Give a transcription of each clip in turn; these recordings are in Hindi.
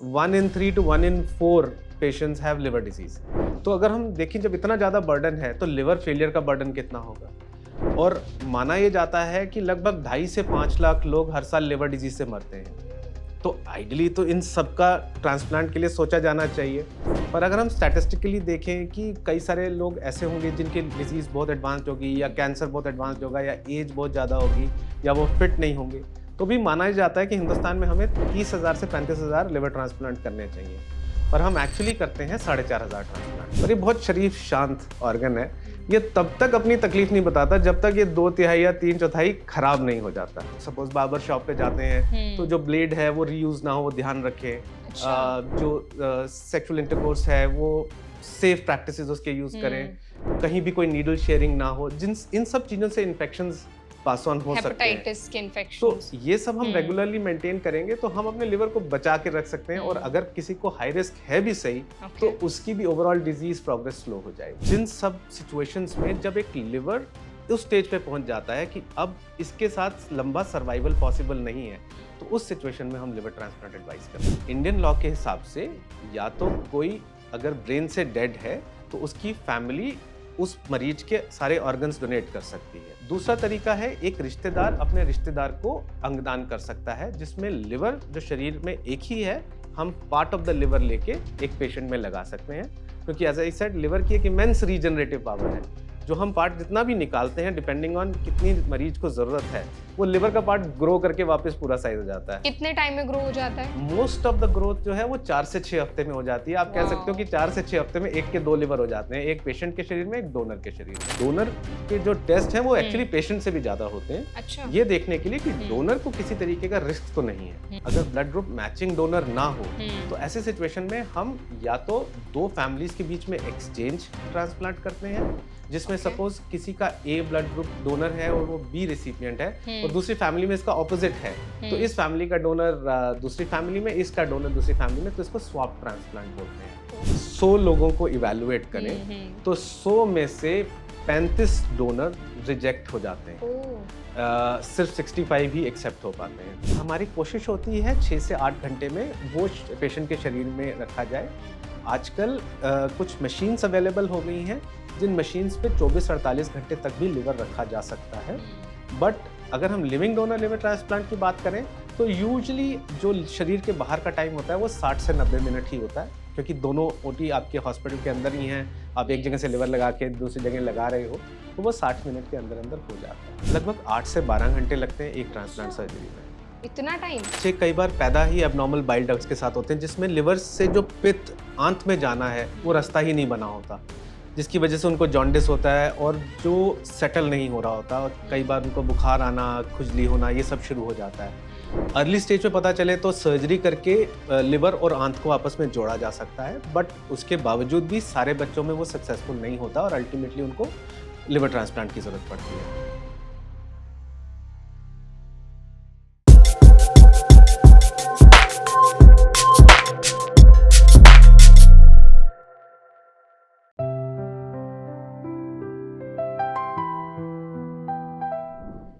1 in 3 to 1 in 4 patients have liver disease. तो अगर हम देखें जब इतना ज़्यादा बर्डन है तो लिवर फेलियर का बर्डन कितना होगा। और माना ये जाता है कि लगभग 2.5 से 5 लाख लोग हर साल लिवर डिजीज से मरते हैं। तो आइडियली तो इन सब का ट्रांसप्लांट के लिए सोचा जाना चाहिए। पर अगर हम स्टैटिस्टिकली देखें कि कई सारे लोग ऐसे होंगे जिनकी डिजीज़ बहुत एडवांस्ड होगी, या कैंसर बहुत एडवांस्ड होगा, या एज बहुत ज़्यादा होगी, या वो फिट नहीं होंगे, तो भी माना जाता है कि हिंदुस्तान में हमें 30,000 से 35,000 लिवर ट्रांसप्लांट करने चाहिए। पर हम एक्चुअली करते हैं 4,500 ट्रांसप्लांट। पर ये बहुत शरीफ शांत ऑर्गन है। ये तब तक अपनी तकलीफ नहीं बताता जब तक ये 2/3 या 3/4 खराब नहीं हो जाता। सपोज बार्बर शॉप पे जाते हैं तो जो ब्लेड है वो रीयूज ना हो, वो ध्यान रखें। अच्छा। जो सेक्सुअल इंटरकोर्स है वो सेफ प्रैक्टिसेस उसके यूज करें। कहीं भी कोई नीडल शेयरिंग ना हो। इन सब चीज़ों से इन्फेक्शंस पास ऑन हो सकते हैं। हेपेटाइटिस के तो इन्फेक्शंस। ये सब हम रेगुलरली मेंटेन करेंगे तो हम अपने लिवर को बचा के रख सकते हैं। और अगर किसी को हाई रिस्क है भी सही तो उसकी भी ओवरऑल डिजीज प्रोग्रेस स्लो हो जाएगी। जिन सब सिचुएशंस में जब एक लिवर उस स्टेज पे पहुंच जाता है कि अब इसके साथ लंबा सर्वाइवल पॉसिबल नहीं है, तो उस सिचुएशन में हम लिवर ट्रांसप्लांट एडवाइस करते हैं। इंडियन लॉ के हिसाब से या तो कोई अगर ब्रेन से डेड है तो उसकी फैमिली उस मरीज के सारे ऑर्गन्स डोनेट कर सकती है। दूसरा तरीका है एक रिश्तेदार अपने रिश्तेदार को अंगदान कर सकता है, जिसमें लिवर जो शरीर में एक ही है, हम पार्ट ऑफ द लिवर लेके एक पेशेंट में लगा सकते हैं। क्योंकि एज आई सेड लिवर की एक इमेंस रीजनरेटिव पावर है। जो हम पार्ट जितना भी निकालते हैं डिपेंडिंग ऑन कितनी मरीज को जरूरत है, वो लिवर का पार्ट ग्रो करके वापस पूरा साइज हो जाता है। कितने टाइम में ग्रो हो जाता है? मोस्ट ऑफ द ग्रोथ जो है वो 4 से 6 हफ्ते में हो जाती है। आप कह सकते हो कि 4 से 6 हफ्ते में 1 के 2 लिवर हो जाते हैं, एक पेशेंट के शरीर में, एक डोनर के शरीर में। डोनर के जो टेस्ट हैं वो एक्चुअली पेशेंट से भी ज्यादा होते हैं। अच्छा। ये देखने के लिए कि डोनर को किसी तरीके का रिस्क तो नहीं है। अगर ब्लड ग्रुप मैचिंग डोनर ना हो तो ऐसे सिचुएशन में हम या तो 2 फैमिलीज के बीच में एक्सचेंज ट्रांसप्लांट करते हैं, जिसमें सपोज किसी का ए ब्लड ग्रुप डोनर है और वो बी रिसिपिएंट है और दूसरी फैमिली में इसका ऑपोजिट है, तो इस फैमिली का डोनर दूसरी फैमिली में, इसका डोनर दूसरी फैमिली में, तो इसको स्वैप ट्रांसप्लांट बोलते हैं। 100 लोगों को इवैल्यूएट करें तो 100 में से 35 डोनर रिजेक्ट हो जाते हैं। सिर्फ 65 ही एक्सेप्ट हो पाते हैं। हमारी कोशिश होती है 6 से 8 घंटे में वो पेशेंट के शरीर में रखा जाए। आजकल कुछ मशीन्स अवेलेबल हो गई हैं जिन मशीन्स पे 24-48 घंटे तक भी लिवर रखा जा सकता है। बट अगर हम लिविंग डोनर लिवर ट्रांसप्लांट की बात करें तो यूजुअली जो शरीर के बाहर का टाइम होता है वो 60 से 90 मिनट ही होता है, क्योंकि दोनों ओटी आपके हॉस्पिटल के अंदर ही हैं। आप एक जगह से लिवर लगा के दूसरी जगह लगा रहे हो तो वो 60 मिनट के अंदर अंदर हो जाता है। लगभग 8 से 12 घंटे लगते हैं एक ट्रांसप्लांट सर्जरी में। इतना टाइम? से कई बार पैदा ही एबनॉर्मल बाइल डक्ट्स के साथ होते हैं, जिसमें लिवर से जो पित्त आंत में जाना है वो रास्ता ही नहीं बना होता, जिसकी वजह से उनको जॉन्डिस होता है और जो सेटल नहीं हो रहा होता, और कई बार उनको बुखार आना, खुजली होना, ये सब शुरू हो जाता है। अर्ली स्टेज पे पता चले तो सर्जरी करके लिवर और आंत को आपस में जोड़ा जा सकता है, बट उसके बावजूद भी सारे बच्चों में वो सक्सेसफुल नहीं होता और अल्टीमेटली उनको लिवर ट्रांसप्लांट की जरूरत पड़ती है।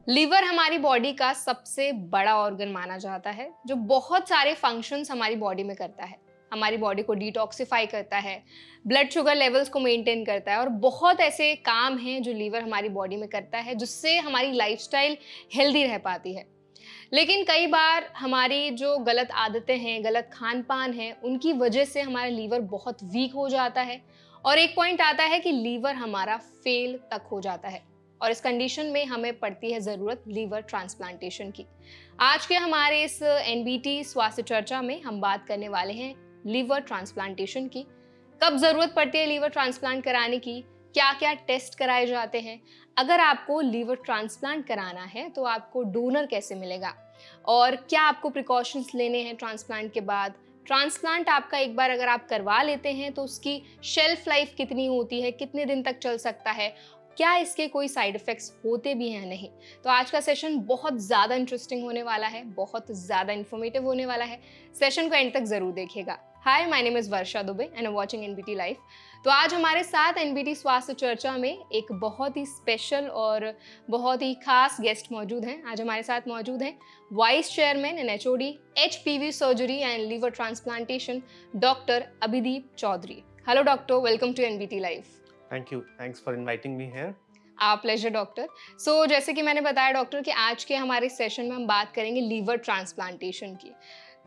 लीवर हमारी बॉडी का सबसे बड़ा ऑर्गन माना जाता है, जो बहुत सारे फंक्शंस हमारी बॉडी में करता है। हमारी बॉडी को डिटॉक्सिफाई करता है, ब्लड शुगर लेवल्स को मेंटेन करता है, और बहुत ऐसे काम हैं जो लीवर हमारी बॉडी में करता है, जिससे हमारी लाइफस्टाइल हेल्दी रह पाती है। लेकिन कई बार हमारी जो गलत आदतें हैं, गलत खान पान है, उनकी वजह से हमारा लीवर बहुत वीक हो जाता है और एक पॉइंट आता है कि लीवर हमारा फेल तक हो जाता है, और इस कंडीशन में हमें पड़ती है ज़रूरत लीवर ट्रांसप्लांटेशन की। आज के हमारे इस एनबीटी स्वास्थ्य चर्चा में हम बात करने वाले हैं लीवर ट्रांसप्लांटेशन की। कब ज़रूरत पड़ती है लीवर ट्रांसप्लांट कराने की, क्या क्या टेस्ट कराए जाते हैं, अगर आपको लीवर ट्रांसप्लांट कराना है तो आपको डोनर कैसे मिलेगा, और क्या आपको प्रिकॉशंस लेने हैं ट्रांसप्लांट के बाद। ट्रांसप्लांट आपका एक बार अगर आप करवा लेते हैं तो उसकी शेल्फ लाइफ कितनी होती है, कितने दिन तक चल सकता है, क्या इसके कोई साइड इफेक्ट्स होते भी हैं नहीं। तो आज का सेशन बहुत ज़्यादा इंटरेस्टिंग होने वाला है, बहुत ज़्यादा इन्फॉर्मेटिव होने वाला है। सेशन को एंड तक ज़रूर देखिएगा। Hi, my name is Varsha Dubey and I watching NBT live. तो आज हमारे साथ एनबीटी स्वास्थ्य चर्चा में एक बहुत ही स्पेशल और बहुत ही खास गेस्ट मौजूद हैं। आज हमारे साथ मौजूद हैं vice chairman and HOD HPB surgery and liver transplantation doctor Abhideep Chaudhary. Hello doctor, welcome to NBT live. Thank you, thanks for inviting me here. Pleasure doctor. So जैसे कि मैंने बताया डॉक्टर कि आज के हमारे सेशन में हम बात करेंगे लीवर ट्रांसप्लांटेशन की।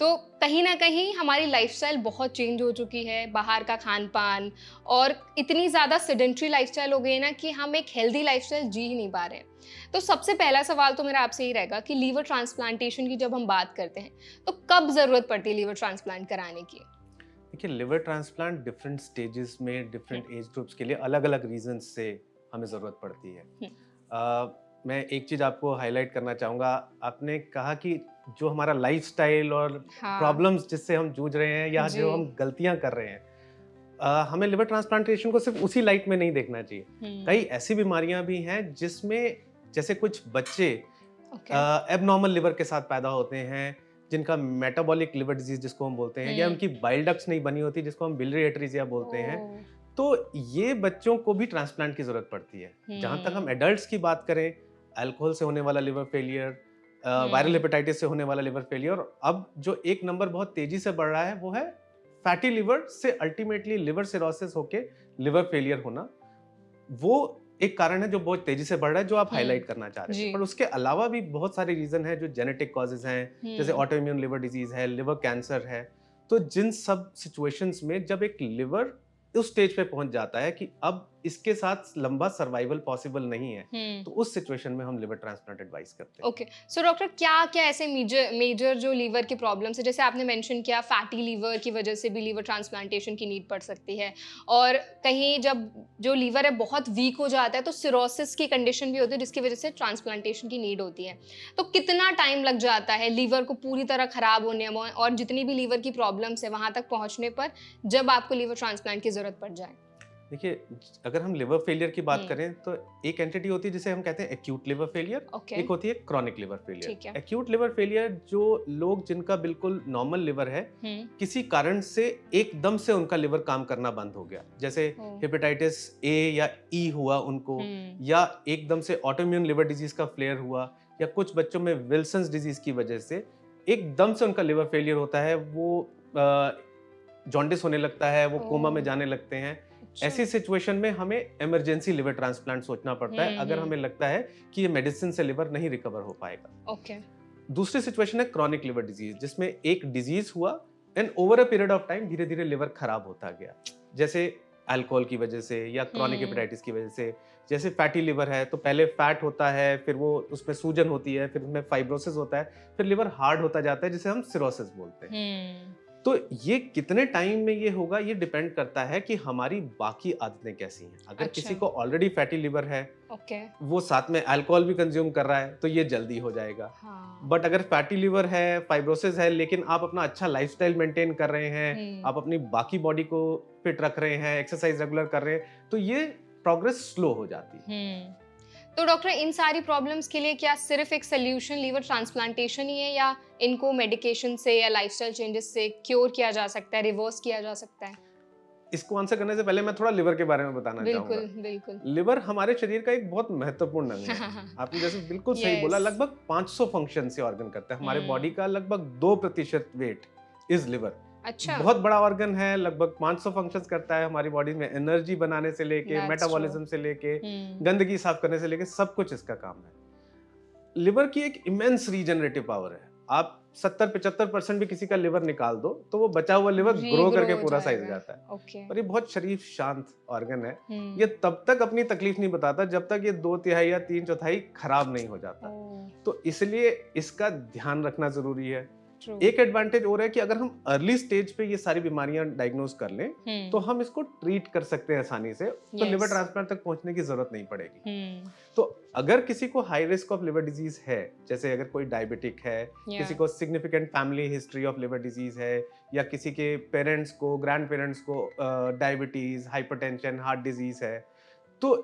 तो कहीं ना कहीं हमारी लाइफस्टाइल बहुत चेंज हो चुकी है, बाहर का खान पान और इतनी ज़्यादा सेडेंट्री लाइफस्टाइल हो गई है ना कि हम एक हेल्दी लाइफस्टाइल जी ही नहीं पा रहे हैं। तो सबसे पहला सवाल तो मेरा आपसे ही रहेगा कि लीवर ट्रांसप्लांटेशन की जब हम बात करते हैं तो कब ज़रूरत पड़ती है लीवर ट्रांसप्लांट कराने की? देखिए, लिवर ट्रांसप्लांट डिफरेंट स्टेजेस में डिफरेंट एज ग्रुप्स के लिए अलग अलग रीजंस से हमें ज़रूरत पड़ती है। मैं एक चीज़ आपको हाईलाइट करना चाहूँगा। आपने कहा कि जो हमारा लाइफस्टाइल और हाँ प्रॉब्लम्स जिससे हम जूझ रहे हैं या जी। जो हम गलतियाँ कर रहे हैं, हमें लिवर ट्रांसप्लांटेशन को सिर्फ उसी लाइट में नहीं देखना चाहिए। कई ऐसी बीमारियां भी हैं जिसमें जैसे कुछ बच्चे एबनॉर्मल लिवर के साथ पैदा होते हैं, जिनका मेटाबॉलिक लिवर डिजीज जिसको हम बोलते हैं, या उनकी बाइल डक्ट्स नहीं बनी होती जिसको हम बिलियरी एटरीजिया बोलते हैं। तो ये बच्चों को भी ट्रांसप्लांट की जरूरत पड़ती है। जहां तक हम एडल्ट्स की बात करें, अल्कोहल से होने वाला लिवर फेलियर, वायरल हेपेटाइटिस से होने वाला लिवर फेलियर, अब जो एक नंबर बहुत तेजी से बढ़ रहा है वो है फैटी लिवर से अल्टीमेटली लिवर सिरोसिस होके लिवर फेलियर होना। वो एक कारण है जो बहुत तेजी से बढ़ रहा है, जो आप हाईलाइट करना चाह रहे हैं। पर उसके अलावा भी बहुत सारे रीजन है जो जेनेटिक कॉजेज हैं, जैसे ऑटोइम्यून लिवर डिजीज है, लिवर कैंसर है। तो जिन सब सिचुएशंस में जब एक लिवर उस स्टेज पे पहुंच जाता है कि अब इसके साथ लंबा सर्वाइवल पॉसिबल नहीं है, तो उस सिचुएशन में हम लिवर ट्रांसप्लांट एडवाइस करते हैं। ओके, सो डॉक्टर क्या क्या ऐसे मेजर जो लीवर के प्रॉब्लम्स है, जैसे आपने मेंशन किया फैटी लीवर की वजह से भी लीवर ट्रांसप्लांटेशन की नीड पड़ सकती है, और कहीं जब जो लीवर है बहुत वीक हो जाता है तो सिरोसिस की कंडीशन भी होती है जिसकी वजह से ट्रांसप्लांटेशन की नीड होती है। तो कितना टाइम लग जाता है लीवर को पूरी तरह खराब होने में और जितनी भी लीवर की प्रॉब्लम्स है वहां तक पहुंचने पर, जब आपको लीवर ट्रांसप्लांट की जरूरत पड़ जाए? देखिए, अगर हम लिवर फेलियर की बात करें तो एक एंटिटी होती है जिसे हम कहते हैं एक्यूट लिवर फेलियर, एक होती है chronic liver failure. Acute liver failure जो लोग जिनका बिल्कुल नॉर्मल लिवर है, किसी कारण से एकदम से उनका लिवर काम करना बंद हो गया, जैसे हेपेटाइटिस ए या ई हुआ उनको, या एकदम से ऑटोइम्यून लिवर डिजीज का फ्लेयर हुआ, या कुछ बच्चों में विल्सन्स डिजीज की वजह से एकदम से उनका लिवर फेलियर होता है, वो जॉन्डिस होने लगता है, वो कोमा में जाने लगते हैं। ऐसी सिचुएशन में हमें इमरजेंसी लिवर ट्रांसप्लांट सोचना पड़ता है, अगर हमें लगता है कि ये मेडिसिन से लिवर नहीं रिकवर हो पाएगा। दूसरी सिचुएशन है क्रॉनिक लिवर डिजीज, जिसमें एक डिजीज हुआ and over a period of time धीरे धीरे लिवर खराब होता गया, जैसे अल्कोहल की वजह से या क्रॉनिक हेपेटाइटिस की वजह से। जैसे फैटी लिवर है तो पहले फैट होता है, फिर वो उसमें सूजन होती है, फिर उसमें फाइब्रोसिस होता है, फिर लिवर हार्ड होता जाता है जिसे हम सिरोसिस बोलते हैं। तो ये कितने टाइम में ये होगा, ये डिपेंड करता है कि हमारी बाकी आदतें कैसी हैं। अगर किसी को ऑलरेडी फैटी लिवर है, वो साथ में अल्कोहल भी कंज्यूम कर रहा है, तो ये जल्दी हो जाएगा। बट अगर फैटी लिवर है, फाइब्रोसिस है, लेकिन आप अपना अच्छा लाइफस्टाइल मेंटेन कर रहे हैं, आप अपनी बाकी बॉडी को फिट रख रहे हैं, एक्सरसाइज रेगुलर कर रहे हैं, तो ये प्रोग्रेस स्लो हो जाती है। तो डॉक्टर, इन सारी प्रॉब्लम्स के लिए क्या सिर्फ एक सोल्यूशन लीवर ट्रांसप्लांटेशन ही है, या इनको मेडिकेशन से या लाइफस्टाइल चेंजेस से क्योर किया जा सकता है, रिवर्स किया जा सकता है? इसको आंसर करने से पहले मैं थोड़ा लिवर के बारे में बताना चाहूंगा। बिल्कुल। लिवर हमारे शरीर का एक बहुत महत्वपूर्ण अंग है। आपने जैसे बिल्कुल सही बोला, लगभग 500 फंक्शन से ऑर्गन करता है। हमारे बॉडी का लगभग 2% वेट इज लिवर। अच्छा, बहुत बड़ा ऑर्गन है, लगभग 500 फंक्शंस करता है हमारी बॉडी में। एनर्जी बनाने से लेके, मेटाबॉलिज्म से लेके, गंदगी साफ करने से लेके, सब कुछ इसका काम है। लिवर की एक इमेंस रीजनरेटिव पावर है। आप 70-75% भी किसी का लिवर निकाल दो तो वो बचा हुआ लिवर ग्रो करके पूरा साइज हो जाता है। और ये बहुत शरीफ शांत ऑर्गन है। ये तब तक अपनी तकलीफ नहीं बताता जब तक ये 2/3 या 3/4 खराब नहीं हो जाता। तो इसलिए इसका ध्यान रखना जरूरी है। एक एडवांटेज और है कि अगर हम अर्ली स्टेज पे ये सारी बीमारियां डायग्नोज कर लें तो हम इसको ट्रीट कर सकते हैं आसानी से, तो लिवर ट्रांसप्लांट तक पहुंचने की जरूरत नहीं पड़ेगी। तो अगर किसी को high risk of liver disease है, जैसे अगर कोई डायबिटिक है, किसी को significant family history of liver disease है, या किसी के पेरेंट्स को, ग्रैंड पेरेंट्स को डायबिटीज, हाइपरटेंशन, हार्ट डिजीज है, तो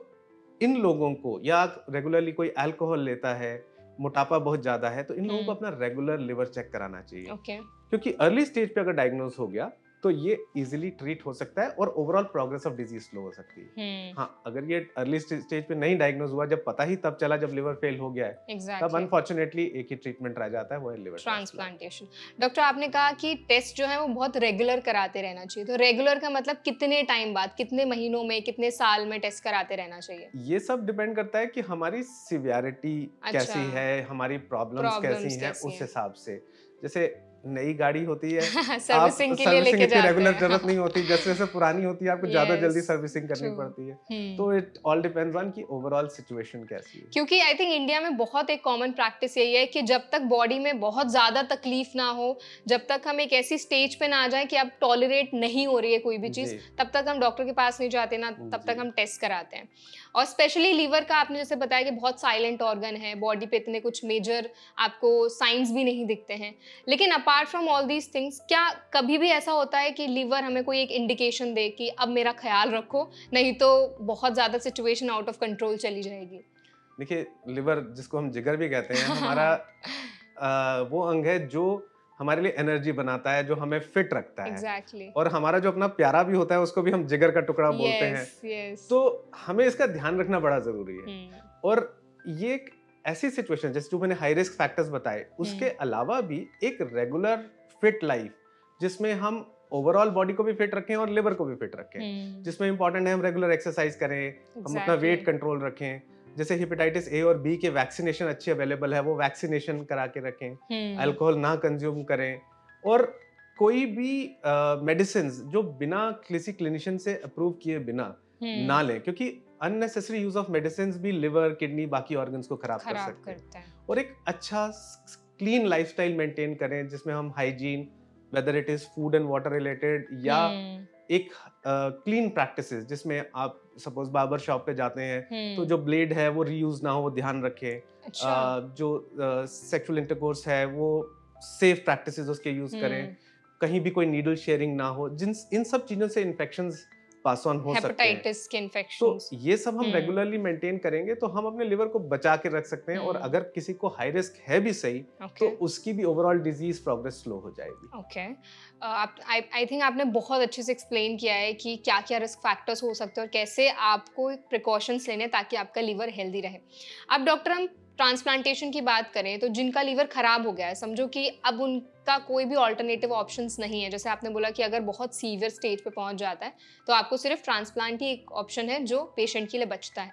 इन लोगों को, या रेगुलरली कोई अल्कोहल लेता है, मोटापा बहुत ज्यादा है, तो इन लोगों को अपना रेगुलर लिवर चेक कराना चाहिए। क्योंकि अर्ली स्टेज पे अगर डायग्नोज हो गया तो ये इजीली ट्रीट हो सकता है और overall progress of disease slow हो सकती है। हाँ, अगर ये अर्ली स्टेज पे नहीं डायग्नोज हुआ, जब पता ही तब चला जब लिवर फेल हो गया है, तब एग्जैक्टली अनफॉर्चुनेटली एक ही ट्रीटमेंट रह जाता है, वो है लिवर ट्रांसप्लांट। ट्रांसप्लांटेशन। डॉक्टर, आपने कहा कि टेस्ट जो है वो बहुत रेगुलर कराते रहना चाहिए, तो रेगुलर का मतलब कितने टाइम बाद, कितने महीनों में, कितने साल में टेस्ट कराते रहना चाहिए? ये सब डिपेंड करता है कि हमारी सिवियरिटी अच्छा, कैसी है, हमारी प्रॉब्लम्स कैसी प्रॉब्लम्स हैं, कैसी उस हैं? हिसाब से। जैसे नई गाड़ी होती है, आप सर्विसिंग के लिए सर्विसिंग लेके इतनी जाते रेगुलर हैं। जरूरत नहीं होती, जैसे जैसे पुरानी होती है आपको ज्यादा जल्दी यस, सर्विसिंग करनी ट्रू। पड़ती है। तो इट ऑल डिपेंड्स ऑन कि ओवरऑल सिचुएशन कैसी है। क्योंकि आई थिंक इंडिया में बहुत एक कॉमन प्रैक्टिस यही है कि जब तक बॉडी में बहुत ज़्यादा तकलीफ ना हो, जब तक हम एक ऐसी स्टेज पे ना आ जाए कि अब टॉलरेट नहीं हो रही है कोई भी चीज़, जी तब तक हम डॉक्टर के पास नहीं जाते ना, तब तक जी हम टेस्ट कराते हैं। और स्पेशली लीवर का आपने जैसे बताया कि बहुत साइलेंट ऑर्गन है, बॉडी पे इतने कुछ मेजर आपको साइंस भी नहीं दिखते हैं। लेकिन apart from all these things, क्या कभी भी ऐसा होता है कि लीवर हमें कोई एक इंडिकेशन दे कि अब मेरा ख्याल रखो, नहीं तो बहुत ज़्यादा सिचुएशन आउट ऑफ कंट्रोल चली जाएगी? देखिए, लिवर जिसको हम जिगर भी कहते हैं, हमारा वो अंग है जो हमारे लिए एनर्जी बनाता है, जो हमें फिट रखता है। एग्जैक्टली। और हमारा जो अपना प्यारा भी होता है, उसको भी हम जिगर का टुकड़ा बोलते हैं। Yes, yes. तो हमें इसका ध्यान रखना बड़ा जरूरी है। और ये एक ऐसी सिचुएशन, जैसे जो मैंने हाई रिस्क फैक्टर्स बताए, उसके अलावा भी एक रेगुलर फिट लाइफ, जिसमें हम ओवरऑल बॉडी को भी फिट रखें और लिवर को भी फिट रखें, जिसमें इंपॉर्टेंट है हम रेगुलर एक्सरसाइज करें, हम अपना वेट कंट्रोल रखें, जैसे हेपेटाइटिस ए और बी के वैक्सीनेशन अच्छे अवेलेबल है, वो वैक्सीनेशन करा के रखें, अल्कोहल ना कंज्यूम करें, और कोई भी मेडिसिन जो बिना किसी क्लिनिशियन से अप्रूव किए बिना ना लें, क्योंकि अननेसेसरी यूज ऑफ मेडिसिन भी लिवर, किडनी, बाकी ऑर्गन्स को खराब कर सकते हैं। और एक अच्छा क्लीन लाइफस्टाइल मेंटेन करें, जिसमें हम hygiene, whether it is food and water related, या एक क्लीन प्रैक्टिसेस, जिसमें आप सपोज बार्बर शॉप पे जाते हैं तो जो ब्लेड है वो रीयूज ना हो, वो ध्यान रखें। अच्छा। जो सेक्सुअल इंटरकोर्स है वो सेफ प्रैक्टिसेस उसके यूज करें, कहीं भी कोई नीडल शेयरिंग ना हो, जिन इन सब चीजों से इन्फेक्शंस पास ऑन हो सकते हैं। हेपेटाइटिस के तो इन्फेक्शंस। ये सब हम रेगुलरली मेंटेन करेंगे तो हम अपने लिवर को बचा के रख सकते हैं। और अगर किसी को हाई रिस्क है भी सही, तो उसकी भी ओवरऑल डिजीज प्रोग्रेस स्लो हो जाएगी। ओके, आप आई थिंक आपने बहुत अच्छे से एक्सप्लेन किया है कि क्या क्या रिस्क फैक्टर्स हो सकते हैं और कैसे आपको प्रिकॉशंस लेने ताकि आपका लिवर हेल्दी रहे। अब डॉक्टर, हम ट्रांसप्लांटेशन की बात करें तो जिनका लीवर खराब हो गया है, समझो कि अब उनका कोई भी ऑल्टरनेटिव ऑप्शंस नहीं है, जैसे आपने बोला कि अगर बहुत सीवियर स्टेज पे पहुंच जाता है तो आपको सिर्फ ट्रांसप्लांट ही एक ऑप्शन है जो पेशेंट के लिए बचता है।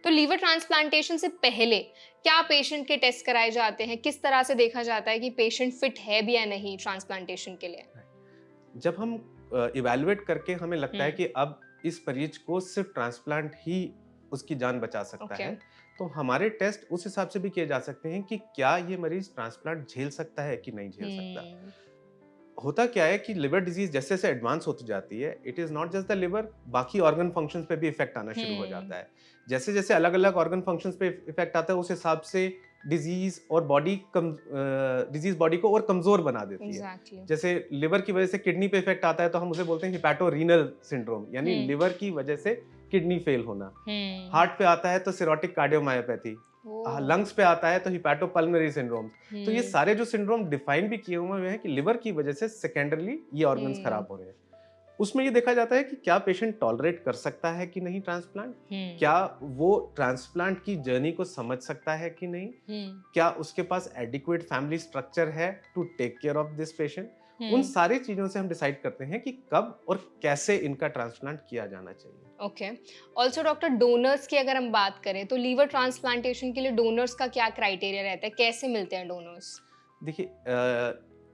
तो लीवर ट्रांसप्लांटेशन से पहले क्या पेशेंट के टेस्ट कराए जाते हैं, किस तरह से देखा जाता है कि पेशेंट फिट है भी या नहीं ट्रांसप्लांटेशन के लिए? जब हम इवैल्यूएट करके हमें लगता है कि अब इस मरीज को सिर्फ ट्रांसप्लांट ही उसकी जान बचा सकता है, तो हमारे टेस्ट उस हिसाब से भी किए जा सकते हैं कि क्या ये मरीज ट्रांसप्लांट झेल सकता है कि नहीं झेल सकता। होता क्या है कि लिवर डिजीज जैसे जैसे एडवांस होती जाती है, it is not just the liver, बाकी ऑर्गन फंक्शंस पे भी इफेक्ट आना शुरू हो जाता है। जैसे जैसे अलग अलग ऑर्गन फंक्शंस पे इफेक्ट आता है, उस हिसाब से डिजीज और डिजीज बॉडी को और कमजोर बना देती है। जैसे लिवर की वजह से किडनी पे इफेक्ट आता है तो हम उसे बोलते हैं हिपैटोरीनल सिंड्रोम, यानी लिवर की वजह से किडनी फेल होना। हार्ट पे आता है तो सिरोटिक कार्डियोमायोपैथी, लंग्स पे आता है तो हिपैटोपल्मोनरी सिंड्रोम। तो ये सारे जो सिंड्रोम डिफाइन भी किए हुए हैं कि लिवर की वजह से सेकेंडरली ये ऑर्गन्स खराब हो रहे हैं। उसमें ये देखा जाता है कि क्या पेशेंट टॉलरेट कर सकता है कि नहीं ट्रांसप्लांट, क्या वो ट्रांसप्लांट की जर्नी को समझ सकता है कि नहीं, क्या उसके पास एडिक्वेट फैमिली स्ट्रक्चर है to take care of this patient. उन सारी चीजों से हम डिसाइड करते हैं कि कब और कैसे इनका ट्रांसप्लांट किया जाना चाहिए। ओके, ऑल्सो डॉक्टर, डोनर्स की अगर हम बात करें तो लीवर ट्रांसप्लांटेशन के लिए डोनर्स का क्या क्राइटेरिया रहता है, कैसे मिलते हैं डोनर्स? देखिए,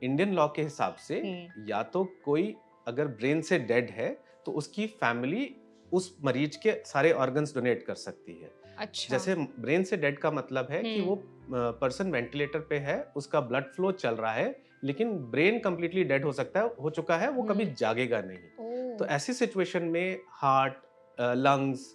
इंडियन लॉ के हिसाब से या तो कोई अगर ब्रेन से डेड है तो उसकी फैमिली उस मरीज के सारे ऑर्गन्स डोनेट कर सकती है। अच्छा। जैसे ब्रेन से डेड का मतलब है कि वो पर्सन वेंटिलेटर पे है, उसका ब्लड फ्लो चल रहा है, लेकिन ब्रेन कंप्लीटली डेड हो सकता है, हो चुका है, वो कभी जागेगा नहीं। तो ऐसी सिचुएशन में heart, lungs,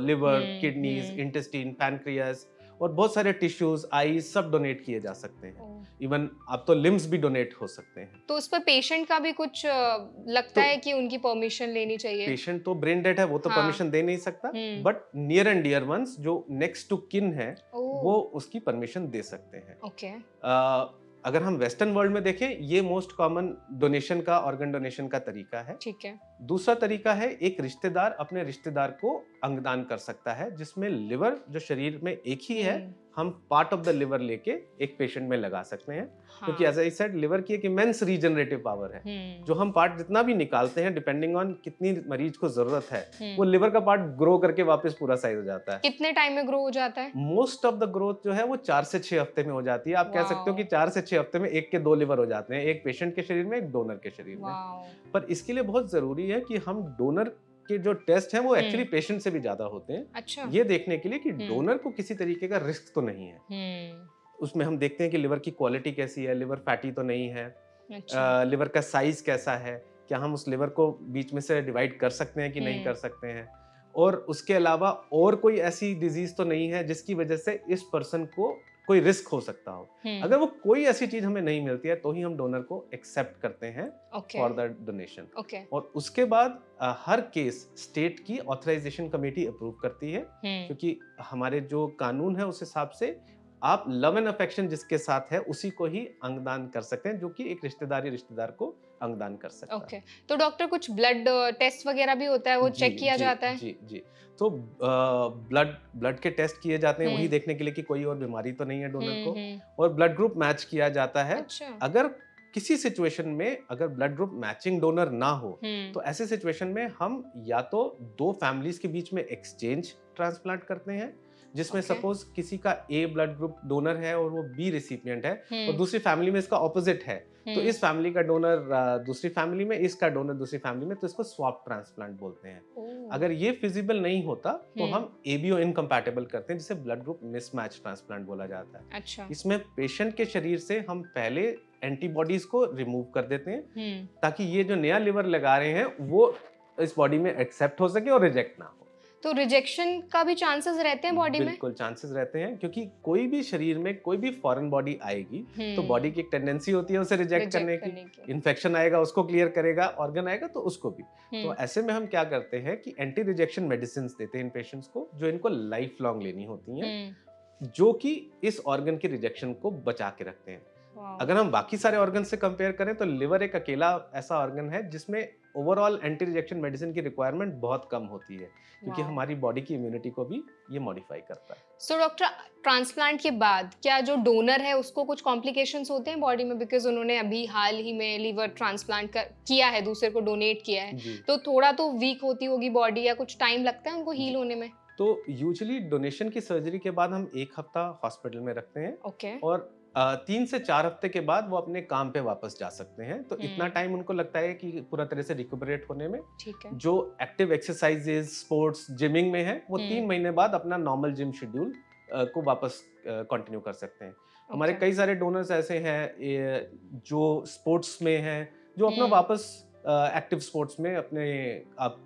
liver, kidneys, intestine, pancreas और बहुत सारे टिश्यूज, आईज सब डोनेट किए जा सकते हैं। इवन आप तो लिम्स भी डोनेट हो सकते हैं। तो उस पर पेशेंट का भी कुछ लगता है कि उनकी परमिशन लेनी चाहिए? पेशेंट तो ब्रेन डेड है, वो तो परमिशन दे नहीं सकता, but near and dear ones जो नेक्स्ट टू किन है वो उसकी परमिशन दे सकते हैं। ओके। अगर हम वेस्टर्न वर्ल्ड में देखें, ये मोस्ट कॉमन डोनेशन का, ऑर्गन डोनेशन का तरीका है। ठीक है। दूसरा तरीका है, एक रिश्तेदार अपने रिश्तेदार को अंगदान कर सकता है, जिसमें लिवर जो शरीर में एक ही है, हम पार्ट ऑफ द लिवर लेके एक पेशेंट में लगा सकते हैं। क्योंकि एज आई सेड, लिवर की एक इमेंस रीजनरेटिव पावर है। जो हम पार्ट जितना भी निकालते हैं, डिपेंडिंग ऑन कितनी मरीज को जरूरत है, वो लिवर का पार्ट ग्रो करके वापस पूरा साइज हो जाता है। कितने टाइम में ग्रो हो जाता है? मोस्ट ऑफ द ग्रोथ जो है वो 4 से 6 हफ्ते में हो जाती है। आप कह सकते हो कि 4 से 6 हफ्ते में 1 के 2 लिवर हो जाते हैं, एक पेशेंट के शरीर में, एक डोनर के शरीर में। पर इसके लिए बहुत जरूरी है कि हम डोनर के जो टेस्ट हैं वो एक्चुअली पेशेंट से भी ज्यादा होते हैं। अच्छा। ये देखने के लिए कि डोनर को किसी तरीके का रिस्क तो नहीं है। उसमें हम देखते हैं कि लिवर की क्वालिटी कैसी है, लिवर फैटी तो नहीं है, लिवर का साइज कैसा है, क्या हम उस लिवर को बीच में से डिवाइड कर सकते हैं कि नहीं कर सकते हैं, और उसके अलावा और कोई ऐसी डिजीज तो नहीं है जिसकी वजह से इस पर्सन को कोई रिस्क हो सकता हो। अगर वो कोई ऐसी चीज हमें नहीं मिलती है तो ही हम डोनर को एक्सेप्ट करते हैं फॉर द डोनेशन। और उसके बाद हर केस स्टेट की ऑथराइजेशन कमेटी अप्रूव करती है, क्योंकि हमारे जो कानून है उस हिसाब से आप लव एंड अफेक्शन जिसके साथ है उसी को ही अंगदान कर सकते हैं, जो कि एक रिश्तेदार को अंगदान कर सकता है। तो डॉक्टर, कुछ ब्लड टेस्ट वगैरह भी होता है, वो चेक किया जाता है? जी। तो ब्लड के टेस्ट किए जाते हैं, वही देखने के लिए कि कोई और बीमारी तो नहीं है डोनर को, और ब्लड ग्रुप मैच किया जाता है। अगर किसी सिचुएशन में अगर ब्लड ग्रुप मैचिंग डोनर ना हो, तो ऐसे सिचुएशन में हम या तो 2 फैमिलीज के बीच में एक्सचेंज ट्रांसप्लांट करते हैं, जिसमें सपोज किसी का ए ब्लड ग्रुप डोनर है और वो बी रिसिपिएंट है, और दूसरी फैमिली में इसका ऑपोजिट है, तो इस फैमिली का डोनर दूसरी फैमिली में, इसका डोनर दूसरी फैमिली में, तो इसको स्वैप ट्रांसप्लांट बोलते हैं। अगर ये फिजिबल नहीं होता तो हम एबीओ इनकम्पैटिबल करते हैं, जिसे ब्लड ग्रुप मिसमैच ट्रांसप्लांट बोला जाता है। अच्छा। इसमें पेशेंट के शरीर से हम पहले एंटीबॉडीज को रिमूव कर देते हैं, ताकि ये जो नया लिवर लगा रहे हैं वो इस बॉडी में एक्सेप्ट हो सके और रिजेक्ट ना हो। तो रिजेक्शन का भी चांसेस रहते हैं बॉडी में? बिल्कुल चांसेस रहते हैं, क्योंकि कोई भी शरीर में कोई भी फॉरेन बॉडी आएगी तो बॉडी की एक टेंडेंसी होती है उसे रिजेक्ट करने की। इन्फेक्शन आएगा उसको क्लियर करेगा, ऑर्गन आएगा तो उसको भी। तो ऐसे में हम क्या करते हैं कि एंटी रिजेक्शन मेडिसिन देते हैं इन पेशेंट्स को, जो इनको लाइफ लॉन्ग लेनी होती हैं, जो कि इस ऑर्गन की रिजेक्शन को बचा के रखते हैं। अगर हम बाकी सारे ऑर्गन से कंपेयर करें तो लिवर एक अकेला ऐसा ऑर्गन है जिसमें ओवरऑल एंटी रिजेक्शन मेडिसिन की रिक्वायरमेंट बहुत कम होती है, क्योंकि हमारी बॉडी की इम्यूनिटी को भी ये मॉडिफाई करता है। सो डॉक्टर, ट्रांसप्लांट के बाद क्या जो डोनर है उसको कुछ कॉम्प्लिकेशंस होते हैं बॉडी में? बिकॉज उन्होंने अभी हाल ही में लीवर ट्रांसप्लांट किया है, दूसरे को डोनेट किया है, तो थोड़ा तो वीक होती होगी बॉडी, या कुछ टाइम लगता है उनको हील होने में? तो यूजुअली डोनेशन की सर्जरी के बाद हम 1 हफ्ता हॉस्पिटल में रखते हैं, और 3 से 4 हफ्ते के बाद वो अपने काम पे वापस जा सकते हैं। तो इतना टाइम उनको लगता है कि पूरा तरह से रिकवरेट होने में। ठीक है। जो एक्टिव एक्सरसाइजेज, स्पोर्ट्स, जिमिंग में है, वो 3 महीने बाद अपना नॉर्मल जिम शेड्यूल को वापस कंटिन्यू कर सकते हैं। हमारे कई सारे डोनर्स ऐसे हैं जो स्पोर्ट्स में हैं, जो अपना वापस एक्टिव स्पोर्ट्स में अपने आप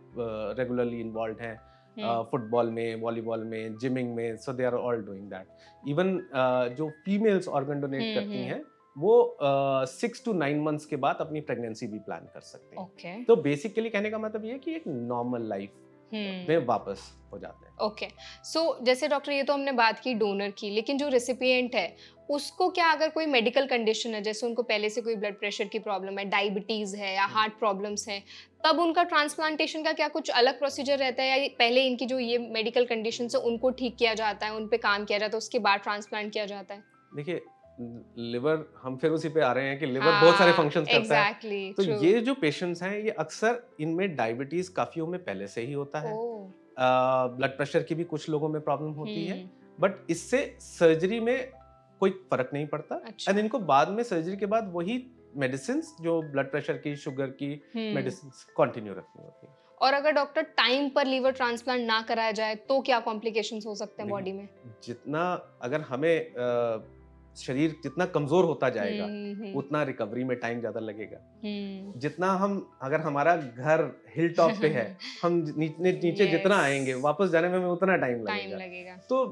रेगुलरली इन्वॉल्व हैं, फुटबॉल में, वॉलीबॉल में, जिमिंग में, so they are all doing that. Even जो फीमेल्स ऑर्गन डोनेट करती हैं वो 6 to 9 मंथ्स के बाद अपनी प्रेगनेंसी भी प्लान कर सकते हैं। तो बेसिकली कहने का मतलब ये है कि एक नॉर्मल लाइफ में वापस हो जाते हैं। सो जैसे डॉक्टर, ये तो हमने बात की डोनर की, लेकिन जो रेसिपिएंट है उसको क्या अगर कोई मेडिकल कंडीशन है, जैसे उनको पहले से कोई ब्लड प्रेशर की प्रॉब्लम है, डायबिटीज है या हार्ट प्रॉब्लम्स हैं, तब उनका ट्रांसप्लांटेशन का क्या कुछ अलग प्रोसीजर रहता है, या पहले इनकी जो ये मेडिकल कंडीशन है उनको ठीक किया जाता है, उन पे काम किया जाता है, उसके बाद ट्रांसप्लांट किया जाता है? देखिए, लिवर, हम फिर उसी पे आ रहे हैं कि लिवर बहुत सारे फंक्शंस करता है। तो ये जो पेशेंट्स हैं, ये अक्सर इनमें डायबिटीज काफियों में पहले से ही होता है, ब्लड प्रेशर की भी कुछ लोगों में प्रॉब्लम होती है, बट इससे सर्जरी में कोई फर्क नहीं पड़ता। एंड इनको बाद में सर्जरी के बाद वही मेडिसिन्स, जो ब्लड प्रेशर की, शुगर की मेडिसिन्स कंटिन्यू रखनी होती है। और अगर डॉक्टर टाइम पर लीवर ट्रांसप्लांट ना कराया जाए तो क्या कॉम्प्लिकेशंस हो सकते हैं बॉडी में? जितना अगर हमें शरीर जितना कमजोर होता जाएगा उतना रिकवरी में टाइम ज्यादा लगेगा। जितना हम, अगर हमारा घर हिल टॉप पे है, हम नीचे जितना आएंगे वापस जाने में हमें उतना टाइम लगेगा। तो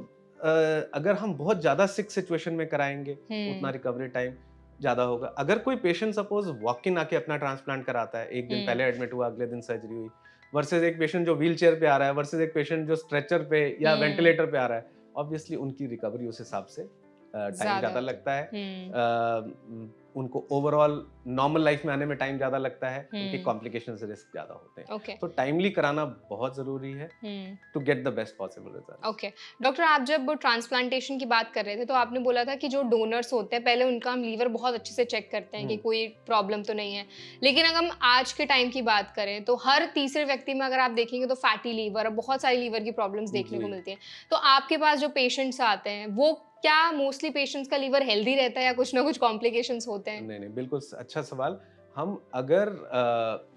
अगर हम बहुत ज्यादा सिक सिचुएशन में कराएंगे उतना रिकवरी टाइम ज्यादा होगा। अगर कोई पेशेंट सपोज वॉक इन आके अपना ट्रांसप्लांट कराता है, एक दिन पहले एडमिट हुआ, अगले दिन सर्जरी हुई, वर्सेस एक पेशेंट जो व्हील चेयर पे आ रहा है, वर्सेस एक पेशेंट जो स्ट्रेचर पे या वेंटिलेटर पे आ रहा है, ऑब्वियसली उनकी रिकवरी उस हिसाब से टाइम ज़्यादा ज़्यादा होता लगता है, हम्म उनको ओवरऑल नॉर्मल लाइफ में आने में टाइम ज़्यादा लगता है, उनके हम्म कॉम्प्लिकेशंस रिस्क ज़्यादा होते हैं। ओके तो टाइमली कराना बहुत ज़रूरी है hmm to get the best possible result. Okay doctor, आप जब ट्रांसप्लांटेशन की बात कर रहे थे तो आपने बोला था कि जो डोनर्स होते हैं पहले उनका हम लीवर बहुत अच्छे से चेक करते हैं कि कोई प्रॉब्लम तो नहीं है, लेकिन अगर हम आज के टाइम की बात करें तो हर तीसरे व्यक्ति में अगर आप देखेंगे तो फैटी लीवर और बहुत सारी लीवर की प्रॉब्लम्स देखने को जी। मिलती हैं। तो आपके पास जो पेशेंट्स आते हैं वो क्या मोस्टली पेशेंट्स का लीवर हेल्दी रहता है या कुछ ना कुछ कॉम्प्लिकेशंस होते हैं? नहीं नहीं, बिल्कुल अच्छा सवाल। हम अगर